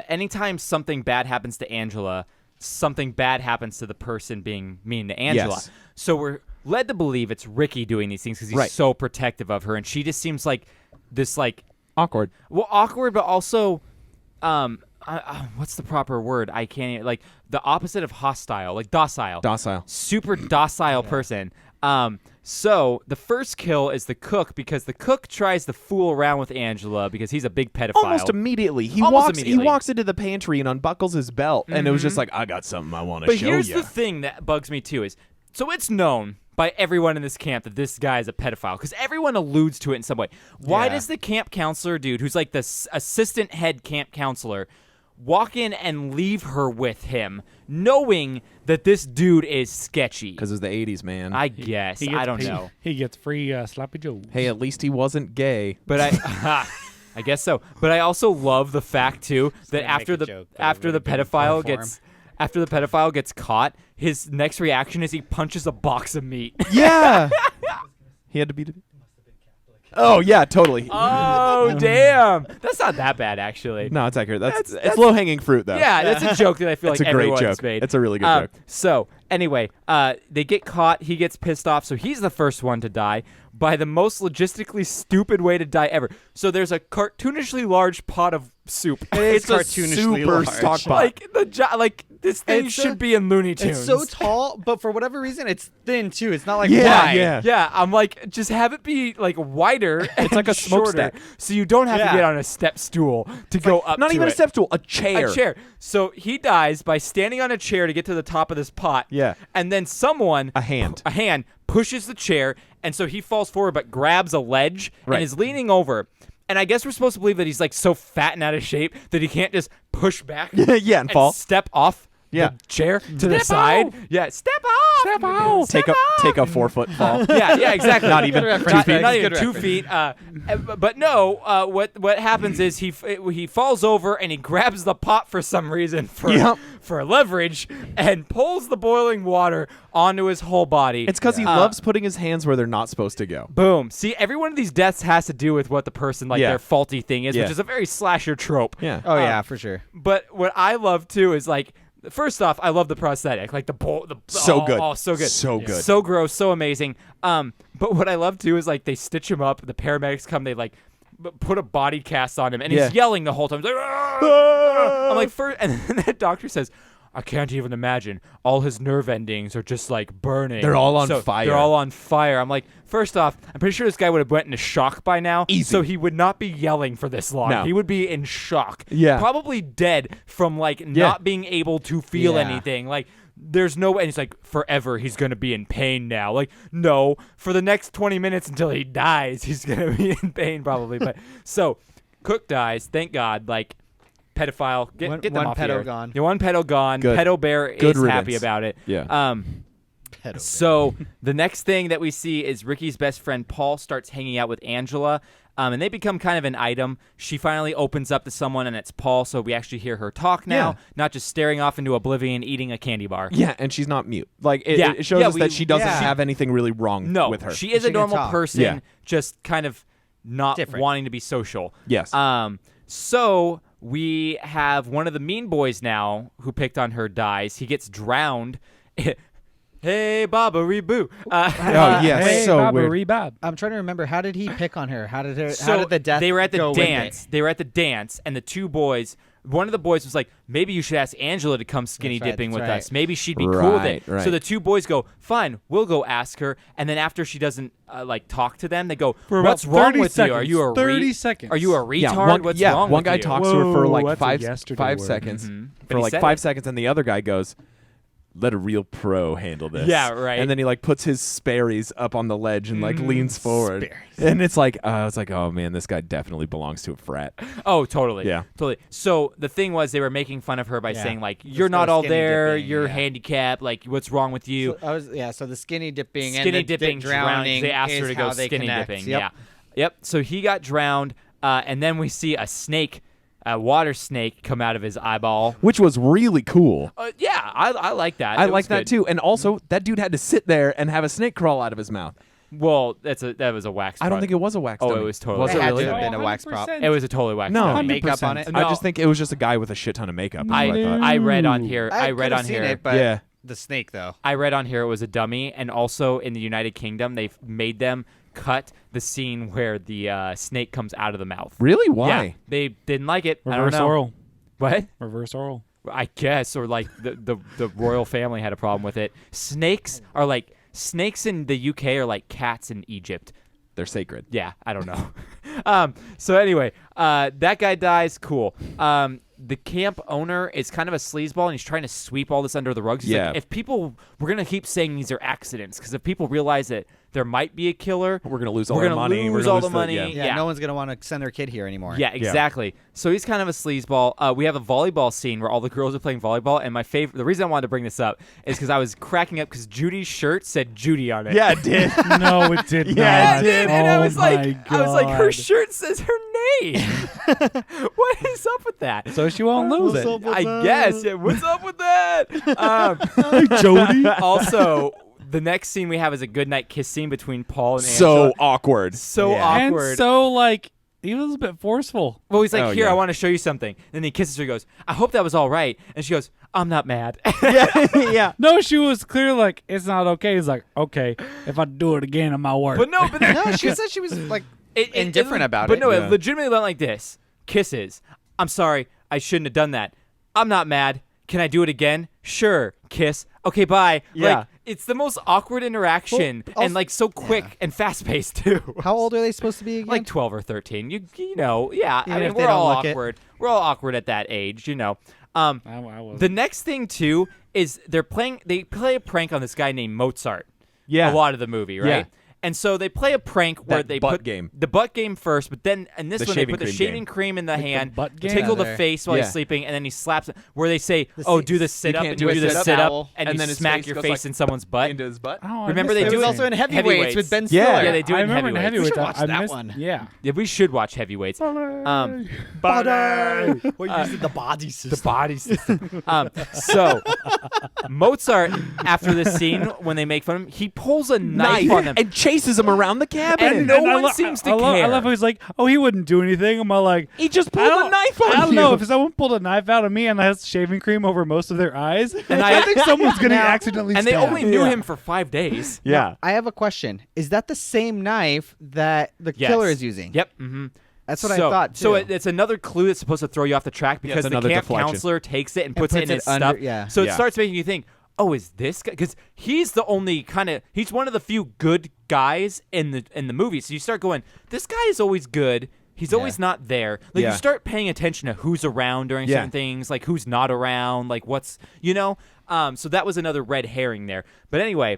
anytime something bad happens to Angela, something bad happens to the person being mean to Angela. Yes. So we're led to believe it's Ricky doing these things because he's Right. so protective of her, and she just seems like this Awkward. awkward, but also what's the proper word? I can't even, like the opposite of hostile, like docile. Docile. Super docile person. So the first kill is the cook because the cook tries to fool around with Angela because he's a big pedophile. Almost immediately. He Almost walks immediately. he walks into the pantry and unbuckles his belt and it was just like, I got something I want to But show here's you. the thing that bugs me too is, so it's known by everyone in this camp that this guy is a pedophile because everyone alludes to it in some way. Why Yeah. does the camp counselor dude, who's like the assistant head camp counselor, walk in and leave her with him, knowing that this dude is sketchy? Because it's the 80s, man. I guess. He I gets- don't he- know. He gets free sloppy Joe. Hey, at least he wasn't gay. But I guess so. But I also love the fact too that gonna after make a the joke, but after it the would've been pedophile poor gets after the pedophile gets caught, his next reaction is he punches a box of meat. Yeah. He had to be. Oh yeah, totally. Oh damn! That's not that bad actually. No, it's accurate. It's low hanging fruit though. Yeah, that's a joke that I feel It's like a great everyone's joke. made. It's a really good joke. So anyway, they get caught. He gets pissed off, so he's the first one to die by the most logistically stupid way to die ever. So there's a cartoonishly large pot of soup. It's a cartoonishly super large. stock pot. Like this thing It's should so- be in Looney Tunes. It's so tall, but for whatever reason, it's thin too. It's not like Yeah, wide. yeah. Yeah, I'm like, just have it be like wider. It's like a shorter, smokestack. so you don't have Yeah. to get on a step stool to go up. Not to even it. a step stool, a chair. A chair. So he dies by standing on a chair to get to the top of this pot. Yeah. And then someone, A hand. pushes the chair, and so he falls forward but grabs a ledge Right. and is leaning over. And I guess we're supposed to believe that he's like so fat and out of shape that he can't just push back Yeah, and fall. step off Yeah. the chair to the side. Yeah, step off. Step off. Take a 4 foot fall. Yeah, exactly. Not even Good 2 reference. feet. Not Good even 2 reference. feet. But no, what happens is he falls over and he grabs the pot for some reason for leverage and pulls the boiling water onto his whole body. It's because he loves putting his hands where they're not supposed to go. Boom. See, every one of these deaths has to do with what the person, like Yeah. their faulty thing is, Yeah. which is a very slasher trope. Yeah. Oh yeah, for sure. But what I love too is like, first off, I love the prosthetic, like So good. Oh, so good, So good. so gross, so amazing. But what I love too is like they stitch him up. The paramedics come, they like put a body cast on him, and Yeah. he's yelling the whole time. He's like, "Ah!" I'm like, and then the doctor says, I can't even imagine. All his nerve endings are just like burning. They're all on So fire. They're all on fire. I'm like, first off, I'm pretty sure this guy would have went into shock by now. Easy. So he would not be yelling for this long. No. He would be in shock. Yeah. Probably dead from like not being able to feel Yeah. anything. Like there's no way. And he's like, forever he's going to be in pain now. Like, no, for the next 20 minutes until he dies, he's going to be in pain probably. But so Cook dies. Thank God. Like, pedophile, get them One off pedo here. gone. Yeah, one pedo gone. Good. Pedo bear Good is happy riddance. about it. Yeah. head over. So the next thing that we see is Ricky's best friend Paul starts hanging out with Angela, and they become kind of an item. She finally opens up to someone, and it's Paul, so we actually hear her talk now, not just staring off into oblivion, eating a candy bar. Yeah, and she's not mute. Like, it shows us that she doesn't have anything really wrong with her. She is a normal person, just kind of not different. wanting to be social. Yes. So we have one of the mean boys now who picked on her dies. He gets drowned. Hey, Baba Boo. Hey, so Baba weird. Rebob. I'm trying to remember. How did he pick on her? How did the death They were at the go with dance. it? They were at the dance, and the two boys. One of the boys was like, maybe you should ask Angela to come skinny dipping with us. Maybe she'd be cool with it. Right. So the two boys go, fine, we'll go ask her. And then after she doesn't talk to them, they go, For what's about wrong 30 with you? Are you a 30 seconds. Are you a retard? What's wrong one with guy you? talks to her for Whoa, like that's a five yesterday word. seconds. But For he like said 5 it. seconds, and the other guy goes, let a real pro handle this. Yeah, right. And then he like puts his Sperry's up on the ledge and like leans forward. Sperry's. And it's like, I was like, oh man, this guy definitely belongs to a frat. Oh, totally. Yeah. Totally. So the thing was, they were making fun of her by Yeah. saying, like, Let's you're go not all skinny there, dipping, you're yeah. handicapped, like, what's wrong with you? So the skinny dipping Skinny and the dipping, drowning. They asked her is to go how they skinny connect. dipping. Yep. Yep. So he got drowned, and then we see a snake, a water snake, come out of his eyeball. Which was really cool. Yeah, I like that. I It like was that good. too. And also, that dude had to sit there and have a snake crawl out of his mouth. Well, that was a wax. I don't think it was a wax Oh, dummy. it was totally. Was It it had really? to have been a wax prop. 100%. It was a totally wax. No. dummy. Makeup on it. No. I just think it was just a guy with a shit ton of makeup. is what I thought. I read on here. I read could've on seen here. it, but Yeah. the snake though. I read on here it was a dummy, and also in the United Kingdom, they've made them cut the scene where the snake comes out of the mouth. Really? Why? Yeah, they didn't like it. I don't Reverse know. oral. What? Reverse oral. I guess, or like the royal family had a problem with it. Snakes are like snakes in the UK are like cats in Egypt. They're sacred. Yeah, I don't know. So anyway, that guy dies. Cool. The camp owner is kind of a sleazeball, and he's trying to sweep all this under the rug. He's Yeah. like, if people, we're gonna keep saying these are accidents, because if people realize that there might be a killer, We're gonna lose all we're our gonna money. lose all the money. Yeah, no one's gonna want to send their kid here anymore. Yeah, exactly. So he's kind of a sleazeball. We have a volleyball scene where all the girls are playing volleyball, and the reason I wanted to bring this up is because I was cracking up because Judy's shirt said Judy on it. Yeah, it did. No, it did not. Yeah, it did. And I Oh was like, my her God. shirt says her name. What is up with that? So she won't lose it. I guess. Yeah, what's up with that? Jody. Also, the next scene we have is a goodnight kiss scene between Paul and So Angela. awkward. So Yeah. awkward. And so, like, he was a bit forceful. Well, he's like, Oh, here, yeah. I want to show you something. And he kisses her. He goes, I hope that was all right. And she goes, I'm not mad. Yeah. No, she was clear like, it's not okay. He's like, okay, if I do it again, it might work. But no, but No, she said she was like indifferent about But it. no, Yeah. it legitimately went like this. Kisses. I'm sorry. I shouldn't have done that. I'm not mad. Can I do it again? Sure. Kiss. Okay, bye. Yeah. Like, it's the most awkward interaction Well, and like so quick and fast paced too. How old are they supposed to be again? Like 12 or 13. You know, yeah. Even I mean, if they we're don't all look it. awkward. We're all awkward at that age, you know. I wasn't. The next thing too is they play a prank on this guy named Mozart. Yeah. A lot of the movie, right? Yeah. And so they play a prank where That they butt put game. the butt game first, but then in this The one they shaving put the cream shaving game. cream in the hand, butt game? tickle Yeah, the there. face while he's Yeah. sleeping, and then he slaps it. Where they say, The "Oh, sit- do the sit up," can't and do you a do the sit-up. sit up, Owl. and And you then his smack face your goes face like in someone's butt. Into his butt. Oh, I Remember missed they it do was it also in Heavyweights with Ben Stiller. Yeah. Yeah, they do it in I remember in Heavyweights. We Heavyweights. should watch I that missed, one. Yeah. Yeah, we should watch Heavyweights. We're using the body system. The body system. So Mozart, after this scene, when they make fun of him, he pulls a knife on them. and chases him around the cabin. And no I one lo- seems to I love, care. I love how he's like, oh, he wouldn't do anything. I'm all like, he just I pulled don't- a knife on I don't you. know if someone pulled a knife out of me and has shaving cream over most of their eyes. And I I- think someone's gonna Now- accidentally. and they stab. only knew him for 5 days. Yeah. I have a question. Is that the same knife that the Yes. killer is using? Yep. Mm-hmm. That's what I thought too. So it's another clue that's supposed to throw you off the track because it's the another camp deflection. counselor takes it and puts it puts in it his under- stuff. yeah. So it Yeah. starts making you think, oh, is this guy? Because he's the only he's one of the few good guys in the movie. So you start going, this guy is always good. He's always not there. Like Yeah. you start paying attention to who's around during Yeah. certain things, like who's not around, like what's So that was another red herring there. But anyway.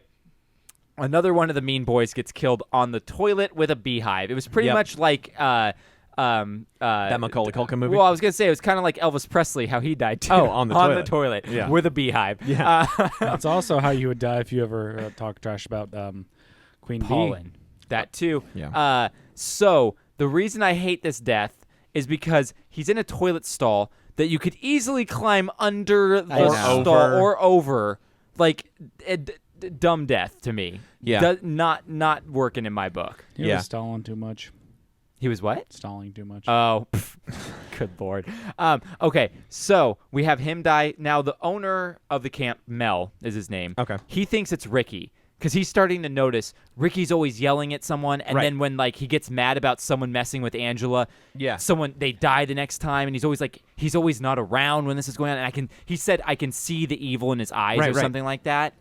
Another one of the mean boys gets killed on the toilet with a beehive. It was pretty Yep. much like that Macaulay Culkin movie. Well, I was gonna say it was kind of like Elvis Presley, how he died too. Oh, on the toilet Yeah. with a beehive. Yeah. That's also how you would die if you ever talk trash about Queen Pollen. Bee. That too. Yeah. So the reason I hate this death is because he's in a toilet stall that you could easily climb under the stall or over. Like dumb death to me. Yeah. Not working in my book. He was stalling too much. He was what? Stalling too much. Oh, good Lord. Okay, so we have him die. Now, the owner of the camp, Mel is his name. Okay. He thinks it's Ricky because he's starting to notice Ricky's always yelling at someone, and then when like he gets mad about someone messing with Angela, they die the next time, and he's always not around when this is going on. And he said I can see the evil in his eyes or something like that.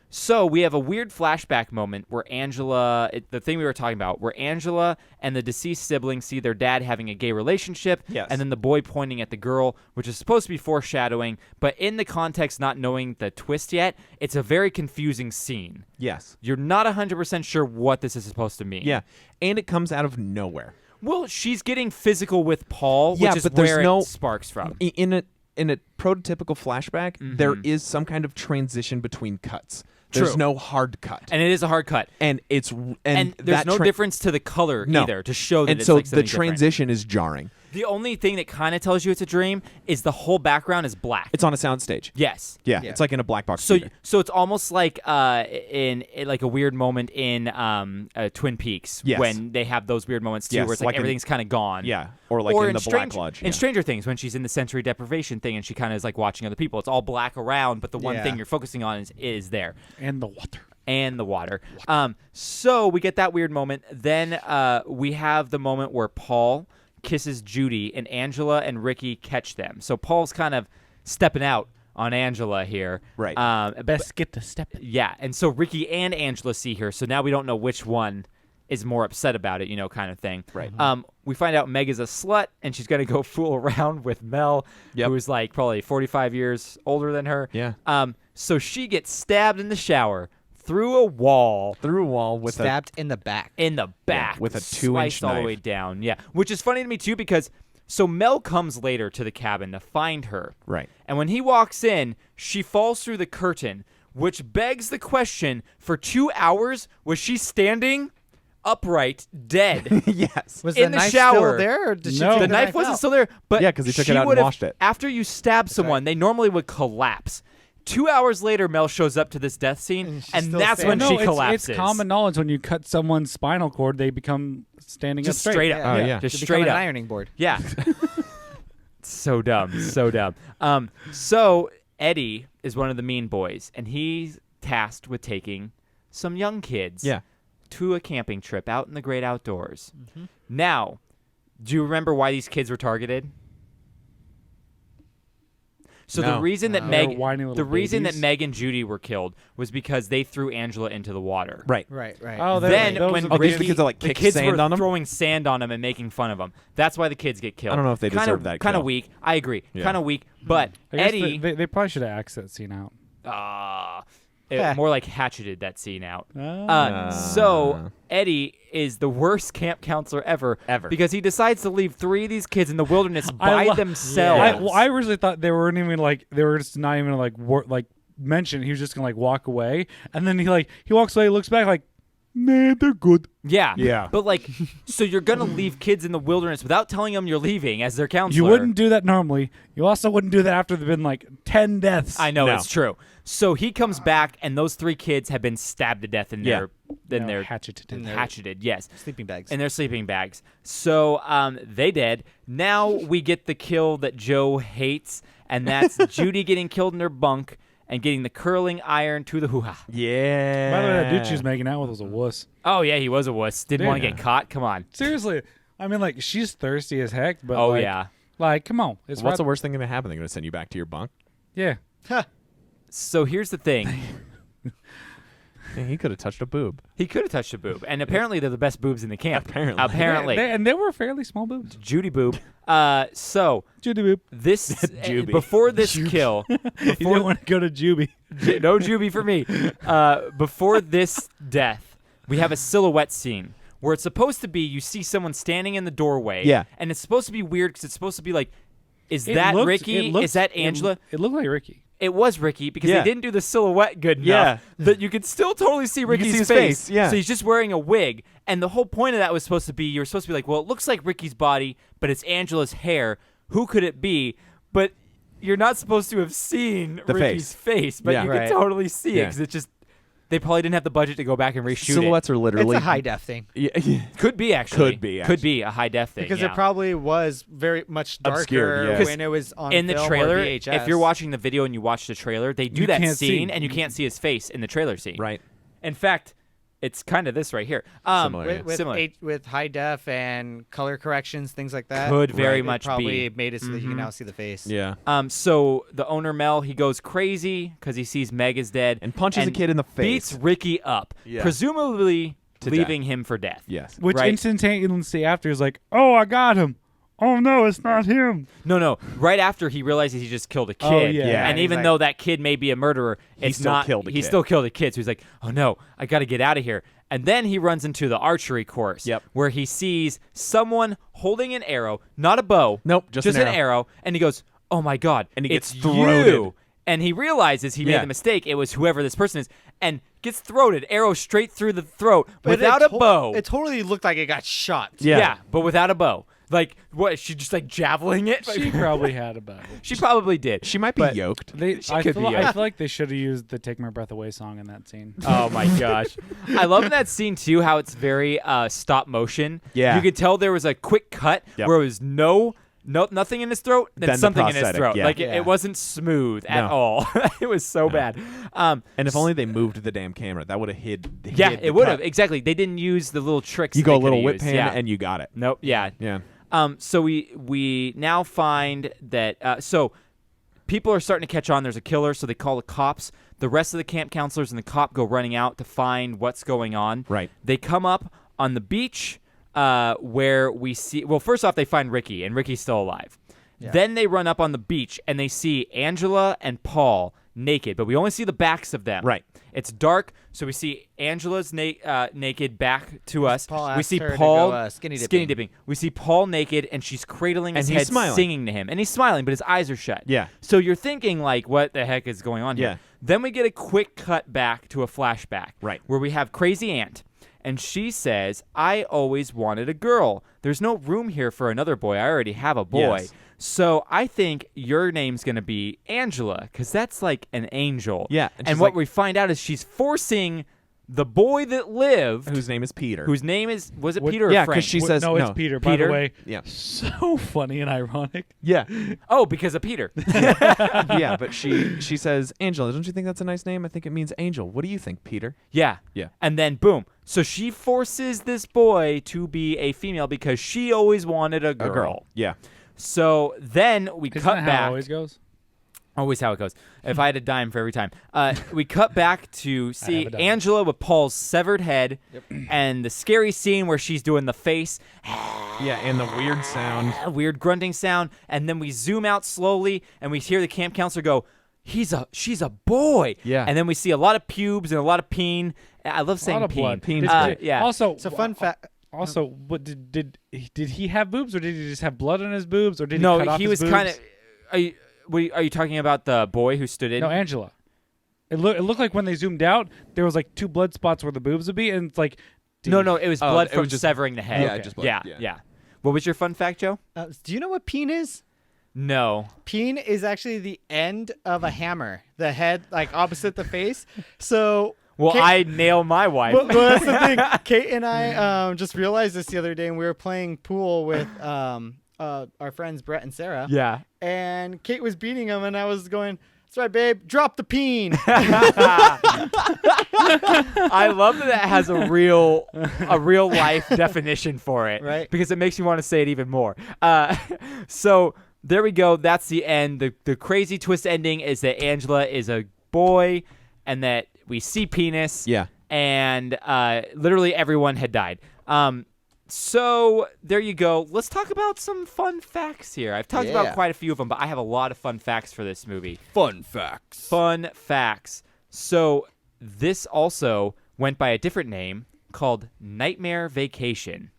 So we have a weird flashback moment where Angela, the thing we were talking about, where Angela and the deceased sibling see their dad having a gay relationship, and then the boy pointing at the girl, which is supposed to be foreshadowing, but in the context, not knowing the twist yet, it's a very confusing scene. Yes. You're not 100% sure what this is supposed to mean. Yeah, and it comes out of nowhere. Well, she's getting physical with Paul, which is but where it sparks from. In a prototypical flashback, there is some kind of transition between cuts. There's no hard cut. And it is a hard cut. And it's and there's no difference to the color either to show that and it's so like something the transition is jarring. The only thing that kind of tells you it's a dream is the whole background is black. It's on a soundstage. Yes. Yeah, it's like in a black box. So it's almost like in like a weird moment in Twin Peaks when they have those weird moments too, where it's like everything's kind of gone. Yeah, or like in the Black Lodge. In Stranger Things, when she's in the sensory deprivation thing and she kind of is like watching other people, it's all black around, but the one thing you're focusing on is there. And the water. And the water. So we get that weird moment. Then we have the moment where Paul kisses Judy, and Angela and Ricky catch them. So Paul's kind of stepping out on Angela here. Right. Best get to step. Yeah, and so Ricky and Angela see her, so now we don't know which one is more upset about it, kind of thing. Right. We find out Meg is a slut, and she's going to go fool around with Mel, who is like probably 45 years older than her. Yeah. So she gets stabbed in the shower. Through a wall with stabbed in the back. With a 2-inch knife all the way down. Yeah, which is funny to me too because so Mel comes later to the cabin to find her. Right. And when he walks in, she falls through the curtain, which begs the question: for 2 hours was she standing upright, dead? Yes. Was in the the knife shower still there? Or did she take the knife wasn't out? still there. But because he took it out and washed it. After you stab someone, they normally would collapse. 2 hours later, Mel shows up to this death scene, and that's when she collapses. It's common knowledge when you cut someone's spinal cord, they become standing just up straight up. Just straight up. An ironing board. Yeah. So dumb. So Eddie is one of the mean boys, and he's tasked with taking some young kids to a camping trip out in the great outdoors. Now, do you remember why these kids were targeted? So the reason that Meg and Judy were killed was because they threw Angela into the water. Right. Oh, then when the kids are like the kick kids sand were on them? throwing sand on them and making fun of them. That's why the kids get killed. I don't know if they deserve that Kind of kill. weak. I agree. Kind of weak. But I guess Eddie, they probably should have axed that scene out. more like hatcheted that scene out. So Eddie is the worst camp counselor ever because he decides to leave 3 of these kids in the wilderness by themselves. I originally thought they weren't even they were just not even like mention. He was just gonna walk away, and then he walks away, looks back nah, they're good. Yeah. But so you're gonna leave kids in the wilderness without telling them you're leaving as their counselor. You wouldn't do that normally. You also wouldn't do that after there've been 10 deaths. I know, it's true. So he comes back, and those 3 kids have been stabbed to death in their hatcheted. Yes, sleeping bags. In their sleeping bags. So they dead. Now we get the kill that Joe hates, and that's Judy getting killed in her bunk and getting the curling iron to the hoo-ha. Yeah. By the way, that dude she was making out with was a wuss. Oh, yeah, he was a wuss. Didn't want to get caught. Come on. Seriously. I mean, she's thirsty as heck, but come on. What's the worst thing going to happen? They're going to send you back to your bunk? Yeah. So here's the thing. He could have touched a boob. He could have touched a boob. And apparently they're the best boobs in the camp. Apparently. And they were fairly small boobs. Judy boob. Judy boob. This before this kill. You didn't want to go to Juby. No Juby for me. Before this death, we have a silhouette scene where it's supposed to be you see someone standing in the doorway. Yeah. And it's supposed to be weird because it's supposed to be like, is It that looked- Ricky? it looked- Is that Angela? It looked like Ricky. It was Ricky because Yeah. they didn't do the silhouette good enough that you could still totally see Ricky's see his face, yeah. So he's just wearing a wig. And the whole point of that was supposed to be, you were supposed to be like, well, it looks like Ricky's body, but it's Angela's hair. Who could it be? But you're not supposed to have seen The Ricky's face, but Yeah. you Right. could totally see it Yeah. because it just, they probably didn't have the budget to go back and reshoot Silhouettes are It's literally a high def thing. Yeah, Could be, actually. Could be, Could be a high def thing. Because yeah. it probably was very much darker Obscured, yeah. when it was on in the film or trailer, VHS. if you're watching the video and you watch the trailer, they do You that can't scene see. and you can't see his face in the trailer scene. right. In fact, it's kind of this right here. Similar, yeah. Similar. with high def and color corrections, things like that, Could very it much probably be. made it so that you can now see the face. Yeah. So the owner Mel, he goes crazy because he sees Meg is dead And punches a kid in the beats face. Ricky up, Yeah. presumably To leaving him for death. Yes. Which Right. instantaneously after is like, oh, I got him. Oh no, it's not him. No. Right after he realizes he just killed a kid, Oh, yeah. Yeah. and He's even like- though that kid may be a murderer, He it's still not. killed a he kid. still killed a kid. So he's like, oh no, I got to get out of here. And then he runs into the archery course, Yep. where he sees someone holding an arrow, not a bow, Nope, just an an arrow, and he goes, oh my god, And he it's gets throated. you. And he realizes he made Yeah. the mistake. It was whoever this person is, and gets throated, arrow straight through the throat But without it a bow. It totally looked like it got shot. Yeah. But without a bow. Like what? She just like javeling it. She probably had a bow. She probably did. She might be But- yoked. I could feel, be, I yeah. feel like they should have used the "Take My Breath Away" song in that scene. Oh my gosh. I love in that scene too how it's very stop motion. Yeah. You could tell there was a quick cut Yep. where it was nothing in his throat, then Then the something in his prosthetic, throat. yeah. Like Yeah. it wasn't smooth at No. all. It was so bad. And if only they moved the damn camera, that would have hid. Yeah, hid the it would have. cut. Exactly. They didn't use the little tricks. You that go they a little coulda whip used. pan Yeah. and you got it. Nope. Yeah. Yeah. So we now find that so people are starting to catch on. There's a killer, so they call the cops. The rest of the camp counselors and the cop go running out to find what's going on. Right. They come up on the beach where we see. Well, first off, they find Ricky, and Ricky's still alive. Yeah. Then they run up on the beach and they see Angela and Paul naked, but we only see the backs of them. Right. It's dark, so we see Angela's naked back to us. Paul we asked see her to Paul go, skinny dipping. We see Paul naked, and she's cradling his And he's head, smiling. singing to him, and he's smiling, but his eyes are shut. Yeah. So you're thinking like, what the heck is going on here? Yeah. Then we get a quick cut back to a flashback. Right. Where we have Crazy Aunt. And she says, I always wanted a girl. There's no room here for another boy. I already have a boy. Yes. So I think your name's going to be Angela, because that's like an angel. Yeah, and And she's what like- we find out is she's forcing the boy that lived, Whose name is Peter. whose name is, was it What- Peter or yeah, Frank? 'cause she says no, it's no. Peter. By Peter? the way, Yeah. so funny and ironic. Yeah. Oh, because of Peter. Yeah, but she says, Angela, don't you think that's a nice name? I think it means angel. What do you think, Peter? Yeah. Yeah. And then boom. So she forces this boy to be a female because she always wanted a girl. Yeah. So then we Isn't cut that back. how it always goes? Always how it goes. If I had a dime for every time. We cut back to see have a dime. Angela with Paul's severed head and the scary scene where she's doing the face, Yeah, and the weird sound. a weird grunting sound, and then we zoom out slowly and we hear the camp counselor go, she's a boy. Yeah. And then we see a lot of pubes and a lot of peen. I love saying A lot of peen. blood. Peen's Did- yeah. Also, So fun fact. Also, what did he have boobs, or did he just have blood on his boobs, or did No, he cut off he his was boobs? kind of. Are you talking about the boy who stood in? No, Angela. It looked like when they zoomed out, there was like two blood spots where the boobs would be, and it's like, No, it was Oh, blood it from was just- severing the head. yeah, Okay. just blood, Yeah, yeah. yeah. What was your fun fact, Joe? Do you know what peen is? No. Peen is actually the end of a hammer, the head like opposite the face. So Well, Kate- I nail my wife. Well, that's the thing. Kate and I just realized this the other day, and we were playing pool with our friends Brett and Sarah. Yeah. And Kate was beating him, and I was going, "That's right, babe. Drop the peen." I love that it has a real life definition for it, Right. Because it makes me want to say it even more. So there we go. That's the end. The crazy twist ending is that Angela is a boy, and that we see penis. Yeah. And literally everyone had died. So there you go. Let's talk about some fun facts here. I've talked about Yeah. quite a few of them, but I have a lot of fun facts for this movie. Fun facts. Fun facts. So this also went by a different name called Nightmare Vacation.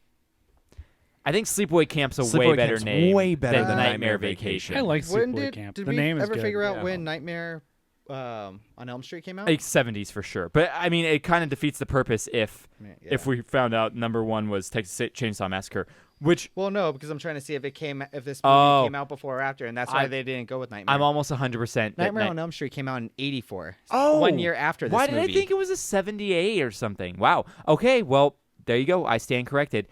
I think Sleepaway Camp's a way Sleepaway better Camp's name way better than than Nightmare Nightmare Vacation. I like When Sleepaway Camp. did the we name is ever good. figure out Yeah. when Nightmare on Elm Street came out? Like 70s for sure. But I mean, it kind of defeats the purpose if we found out number one was Texas Chainsaw Massacre, which Well, no, because I'm trying to see if this movie came out before or after, and that's why they didn't go with Nightmare. I'm almost 100% that Nightmare on Elm Street came out in '84. Oh, 1 year after this why movie. did I think it was a 78 or something? Wow. Okay, well, there you go. I stand corrected.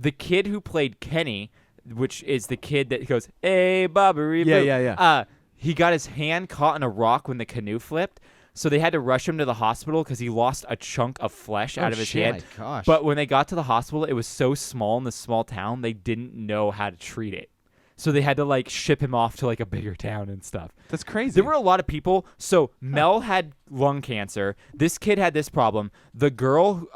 The kid who played Kenny, which is the kid that goes, "Hey, Bobbery." Yeah. He got his hand caught in a rock when the canoe flipped, so they had to rush him to the hospital because he lost a chunk of flesh out of his shit. hand. My gosh. But when they got to the hospital, it was so small in this small town, they didn't know how to treat it. So they had to like ship him off to like a bigger town and stuff. That's crazy. There were a lot of people. So Mel had lung cancer. This kid had this problem. The girl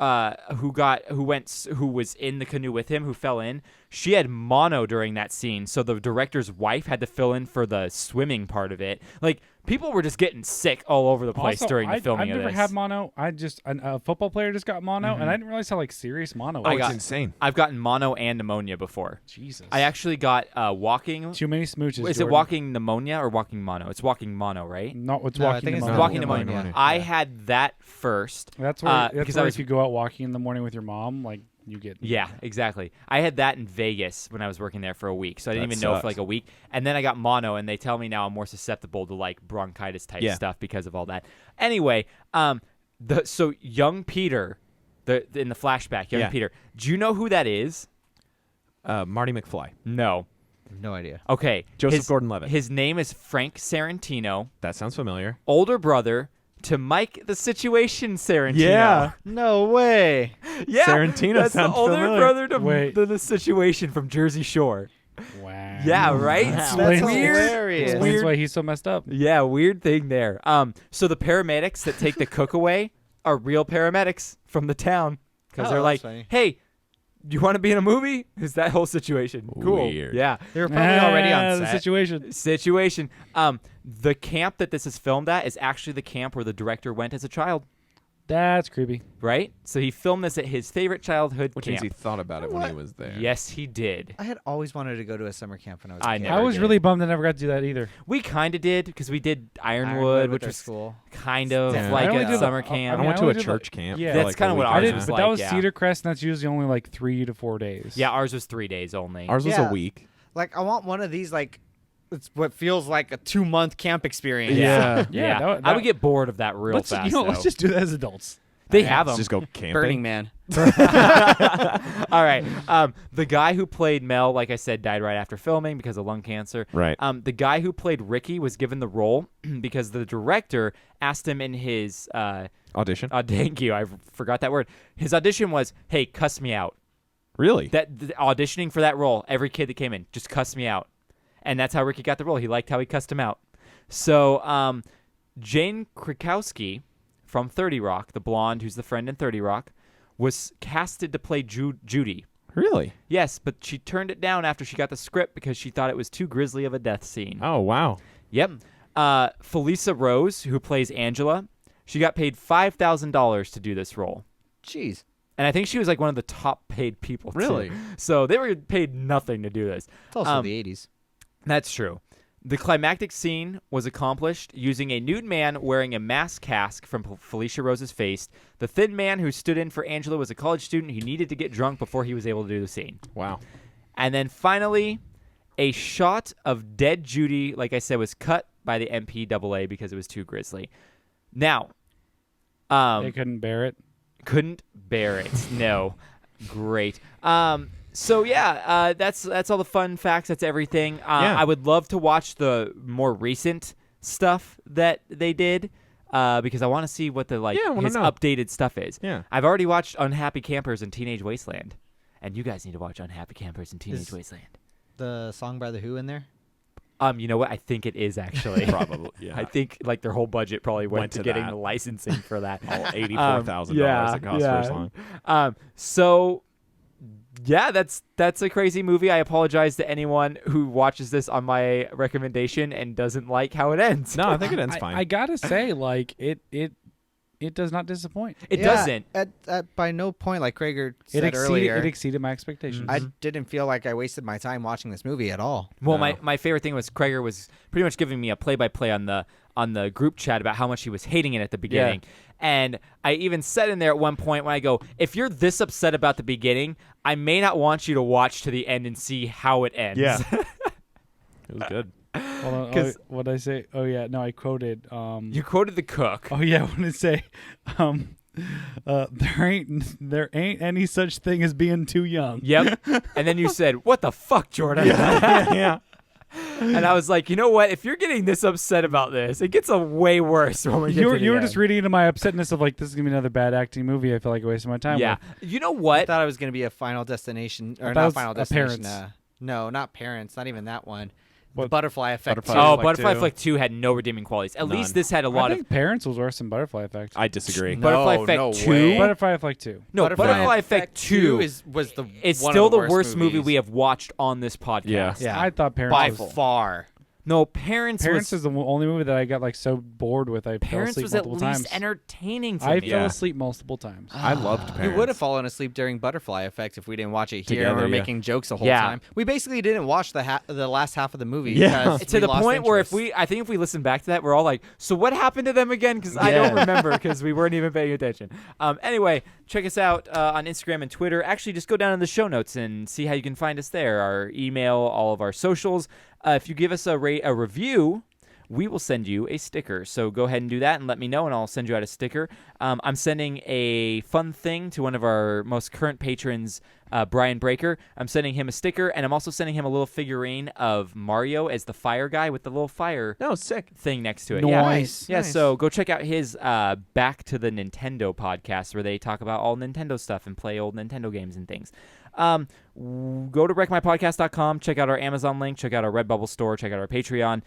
who was in the canoe with him, who fell in, she had mono during that scene. So the director's wife had to fill in for the swimming part of it. Like, people were just getting sick all over the place Also, during the filming I've of never this. had mono. A football player just got mono, and I didn't realize how like serious mono was. it's insane. I've gotten mono and pneumonia before. Jesus. I actually got walking. Too many smooches. Is it Jordan. walking pneumonia or walking mono? It's walking mono, right? No, it's No, I walking think it's pneumonia. Walking pneumonia. pneumonia. Yeah. I had that first. That's where, because I was if you go out walking in the morning with your mom, like you get. Yeah, exactly. I had that in Vegas when I was working there for a week, so I didn't That even know sucks. for like a week. And then I got mono, and they tell me now I'm more susceptible to like bronchitis type Yeah. stuff because of all that. Anyway, so young Peter, in the flashback, young Yeah. Peter. Do you know who that is? Marty McFly. No. No idea. Okay. Joseph Gordon-Levitt. His name is Frank Sarantino, That sounds familiar. older brother to Mike the Situation Sarantino. No way. Yeah, Sarantino that's sounds the older familiar. brother to Wait. the Situation from Jersey Shore. Wow. Yeah, right. That's Weird. hilarious. Explains Weird. why he's so messed up. Yeah, weird thing there. So the paramedics that take the cook away are real paramedics from the town because Oh, they're like, that's funny. "Hey, do you want to be in a movie?" Is that whole situation cool? Weird. Yeah. They were probably already on the set. situation. The camp that this is filmed at is actually the camp where the director went as a child, That's creepy. right? So he filmed this at his favorite childhood Which camp. means he thought about it when he was there. Yes, he did. I had always wanted to go to a summer camp when I was a I kid. never I was did. really bummed I never got to do that either. We kind of did because we did Ironwood, Ironwood which with was our school. kind of Yeah. like I only a did summer the- camp. I mean, went I to a only did church the- camp. yeah. for That's like kinda a what week ours and a I did, was half. but like, that was yeah. Cedar Crest, and that's usually only like 3 to 4 days. Yeah, ours was 3 days only. Ours was Yeah. a week. Like, I want one of these, like, it's what feels like a 2-month camp experience. Yeah. Yeah, that- I would get bored of that real let's, fast. you know, though. let's just do that as adults. They have them. Let's just go camping. Burning Man. All right. The guy who played Mel, like I said, died right after filming because of lung cancer. Right. The guy who played Ricky was given the role because the director asked him in his Audition. thank you, I forgot that word. His audition was, "Hey, cuss me out." Really? Auditioning for that role, every kid that came in, just cuss me out. And that's how Ricky got the role. He liked how he cussed him out. So Jane Krakowski from 30 Rock, the blonde who's the friend in 30 Rock, was casted to play Judy. Really? Yes, but she turned it down after she got the script because she thought it was too grisly of a death scene. Oh, wow. Yep. Felisa Rose, who plays Angela, she got paid $5,000 to do this role. Jeez. And I think she was like one of the top paid people, too. Really? So they were paid nothing to do this. It's also the 80s. That's true. The climactic scene was accomplished using a nude man wearing a mask cast from Felicia Rose's face. The thin man who stood in for Angela was a college student who needed to get drunk before he was able to do the scene. Wow. And then finally, a shot of dead Judy, like I said, was cut by the MPAA because it was too grisly. Now, They couldn't bear it. couldn't bear it. No. Great. So yeah, that's all the fun facts. That's everything. Yeah. I would love to watch the more recent stuff that they did because I want to see what the Yeah, I wanna his know. updated stuff is. Yeah. I've already watched Unhappy Campers and Teenage Wasteland, and you guys need to watch Unhappy Campers and Teenage Is- Wasteland. The song by The Who in there? You know what? I think it is actually. Probably. Yeah. I think like their whole budget probably went to getting that. the licensing for that. All $84,000 it costs for a song. So yeah, that's a crazy movie. I apologize to anyone who watches this on my recommendation and doesn't like how it ends. No, I think it ends fine. I gotta say, like it it does not disappoint. It doesn't. By no point, like Krager said earlier, it exceeded my expectations. I didn't feel like I wasted my time watching this movie at all. Well, my favorite thing was Krager was pretty much giving me a play-by-play on the group chat about how much he was hating it at the beginning. Yeah. And I even said in there at one point when I go, if you're this upset about the beginning, I may not want you to watch to the end and see how it ends. Yeah. It was good. What did I say? Oh yeah, no, I quoted. You quoted the cook. Oh yeah, I want to say, there ain't any such thing as being too young. Yep. And then you said, "What the fuck, Jordan?" Yeah. And I was like, you know what? If you're getting this upset about this, it gets way worse when we get to the You were end. just reading into my upsetness of like, this is gonna be another bad acting movie. I feel like I wasted my time. Yeah. with. You know what? I thought it was going to be a Final Destination, or not Final Destination. No, not Parents. Not even that one. The Butterfly Effect. Butterfly Effect 2 had no redeeming qualities. At least this had a lot I think Parents was worse than Butterfly Effect. I disagree. Butterfly Effect 2. Way. Butterfly Effect 2. No, Butterfly Effect 2 was the. It's one still of the worst worst movie movies. we have watched on this podcast. Yeah. I thought Parents by was, far. No, Parents is the only movie that I got like so bored with. I fell asleep was at multiple least times. entertaining to I me. fell asleep multiple times. I loved Parents. We would have fallen asleep during Butterfly Effect if we didn't watch it here and Together, we were yeah. making jokes the whole Yeah. time. We basically didn't watch the last half of the movie. Yeah. because To we the lost point where interest. I think if we listen back to that, we're all like, so what happened to them again? Because I don't remember because we weren't even paying attention. Anyway, check us out on Instagram and Twitter. Actually, just go down in the show notes and see how you can find us there. Our email, all of our socials. If you give us a review, we will send you a sticker. So go ahead and do that and let me know, and I'll send you out a sticker. I'm sending a fun thing to one of our most current patrons, Brian Breaker. I'm sending him a sticker, and I'm also sending him a little figurine of Mario as the fire guy with the little fire thing next to it. Nice. Yeah, Nice. so go check out his Back to the Nintendo podcast where they talk about all Nintendo stuff and play old Nintendo games and things. Go to wreckmypodcast.com, check out our Amazon link, check out our Redbubble store, check out our Patreon.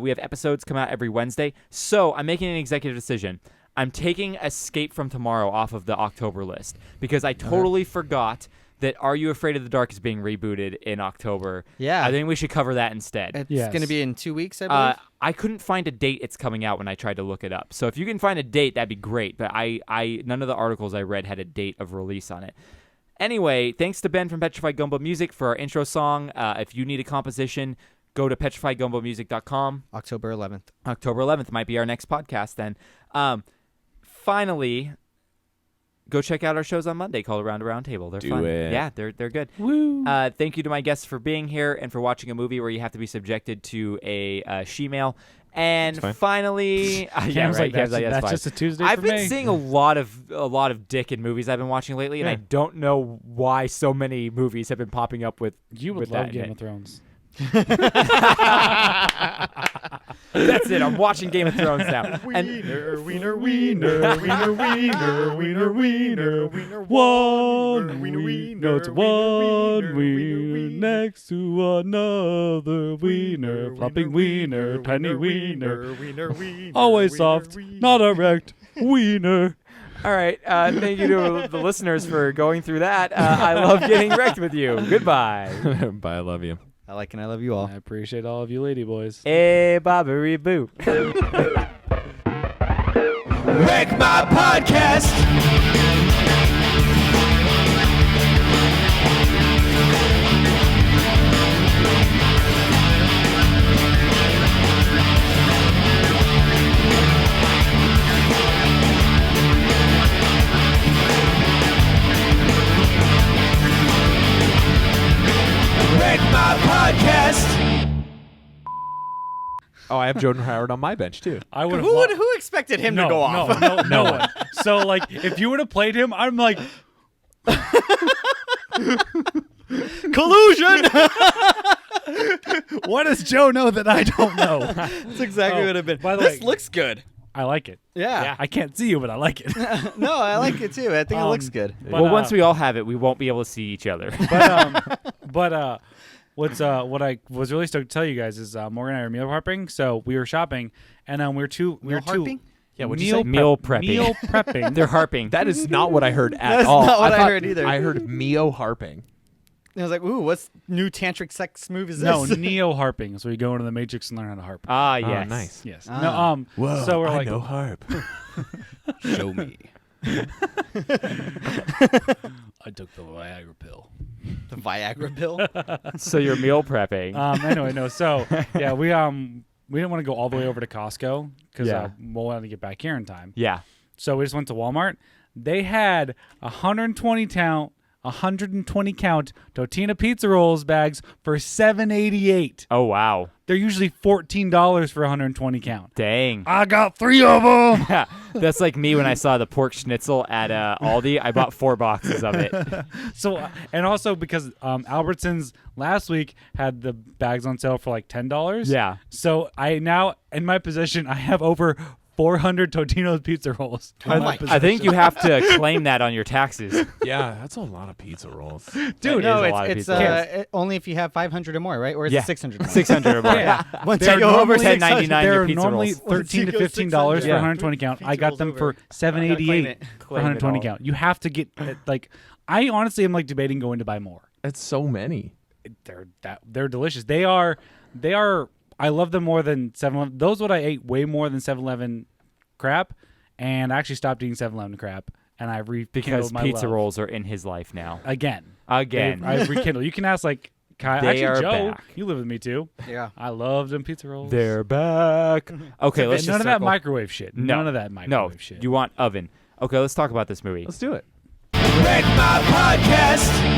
We have episodes come out every Wednesday. So I'm making an executive decision. I'm taking Escape from Tomorrow off of the October list because I totally forgot that Are You Afraid of the Dark is being rebooted in October. Yeah. I think we should cover that instead. It's Yes. going to be in 2 weeks, I believe. I couldn't find a date it's coming out when I tried to look it up. So if you can find a date, that'd be great. But none of the articles I read had a date of release on it. Anyway, thanks to Ben from Petrified Gumbo Music for our intro song. If you need a composition, go to petrifiedgumbomusic.com. October 11th. October 11th might be our next podcast then. Finally, go check out our shows on Monday called Around a Round Table. They're fun. it. Yeah, they're good. Woo. Thank you to my guests for being here and for watching a movie where you have to be subjected to a she-male. And finally, Cam's like, Cam's that's fine. just a Tuesday I've for been me. seeing a lot of dick in movies I've been watching lately, and I don't know why so many movies have been popping up with. You would with love that Game in of Thrones. That's it. I'm watching Game of Thrones now. Wiener, wiener, wiener, wiener, wiener, wiener, wiener, wiener, one wiener. No, it's one wiener next to another wiener, flopping wiener, tiny wiener, always soft, not erect, wiener. All right. Thank you to the listeners for going through that. I love getting wrecked with you. Goodbye. Bye, I love you. I like and I love you all. I appreciate all of you lady boys. Hey, Bobbery Boo. Wreck My Podcast. Wreck My Podcast. Oh, I have Jordan Howard on my bench too. I would Who expected him to go off? No one. So like, if you would have played him, I'm like, Collusion! what does Joe know that I don't know? That's exactly what it'd been. By the This way, looks good. I like it. Yeah. I can't see you, but I like it. No, I like it too. I think it looks good. But, Well, once we all have it, we won't be able to see each other. But what I was really stoked to tell you guys is Morgan and I are meal prepping. So we were shopping, and we were two. harping? Yeah, what'd you say? Meal prepping. Meal prepping. They're harping. That is not what I heard at That's all. not what I thought- heard either. I heard Mio harping. I was like, ooh, what's new tantric sex move is this? No, neo-harping. So you go into the Matrix and learn how to harp. Ah, yes. nice. Yes. Ah. No, Whoa, so we're I like, know harp. show me. I took the Viagra pill. The Viagra pill. So you're meal prepping. Anyway, no. So yeah, we didn't want to go all the way over to Costco because we wanted to get back here in time. Yeah. So we just went to Walmart. They had 120 count Totino pizza rolls bags for $7.88. Oh, wow. They're usually $14 for 120 count. Dang. I got 3 of them. Yeah, that's like me when I saw the pork schnitzel at Aldi. I bought 4 boxes of it. So, and also because Albertsons last week had the bags on sale for like $10. Yeah. So I now, in my possession, I have over 400 Totino's pizza rolls. I think you have to claim that on your taxes. Yeah, that's a lot of pizza rolls. Dude, No, is a lot of it's pizza. only if you have 500 or more, right? Or is Yeah. it 600 or more? 600 or more. Yeah. Once They're I go over normally $10.99 $600, your They're pizza normally rolls. $13 to Once you go $15 for $600, 120 count. pizza I got rolls them over. for I gotta claim $7.88 it. for Claim it 120 all. count. You have to get like. I honestly am like debating going to buy more. That's so many. They're delicious. They are. I love them more than 7-Eleven. Those what I ate way more than 7-Eleven crap, and I actually stopped eating 7-Eleven crap, and I rekindled Because my pizza love. rolls are in his life now. Again. Again. I've rekindled. You can ask like Kai. They Actually, are Joe, back. you live with me too. Yeah. I love them pizza rolls. They're back. Okay, let's None just of that circle. microwave shit. No. None of that microwave No, shit. you want oven. Okay, let's talk about this movie. Let's do it. Wreck My Podcast.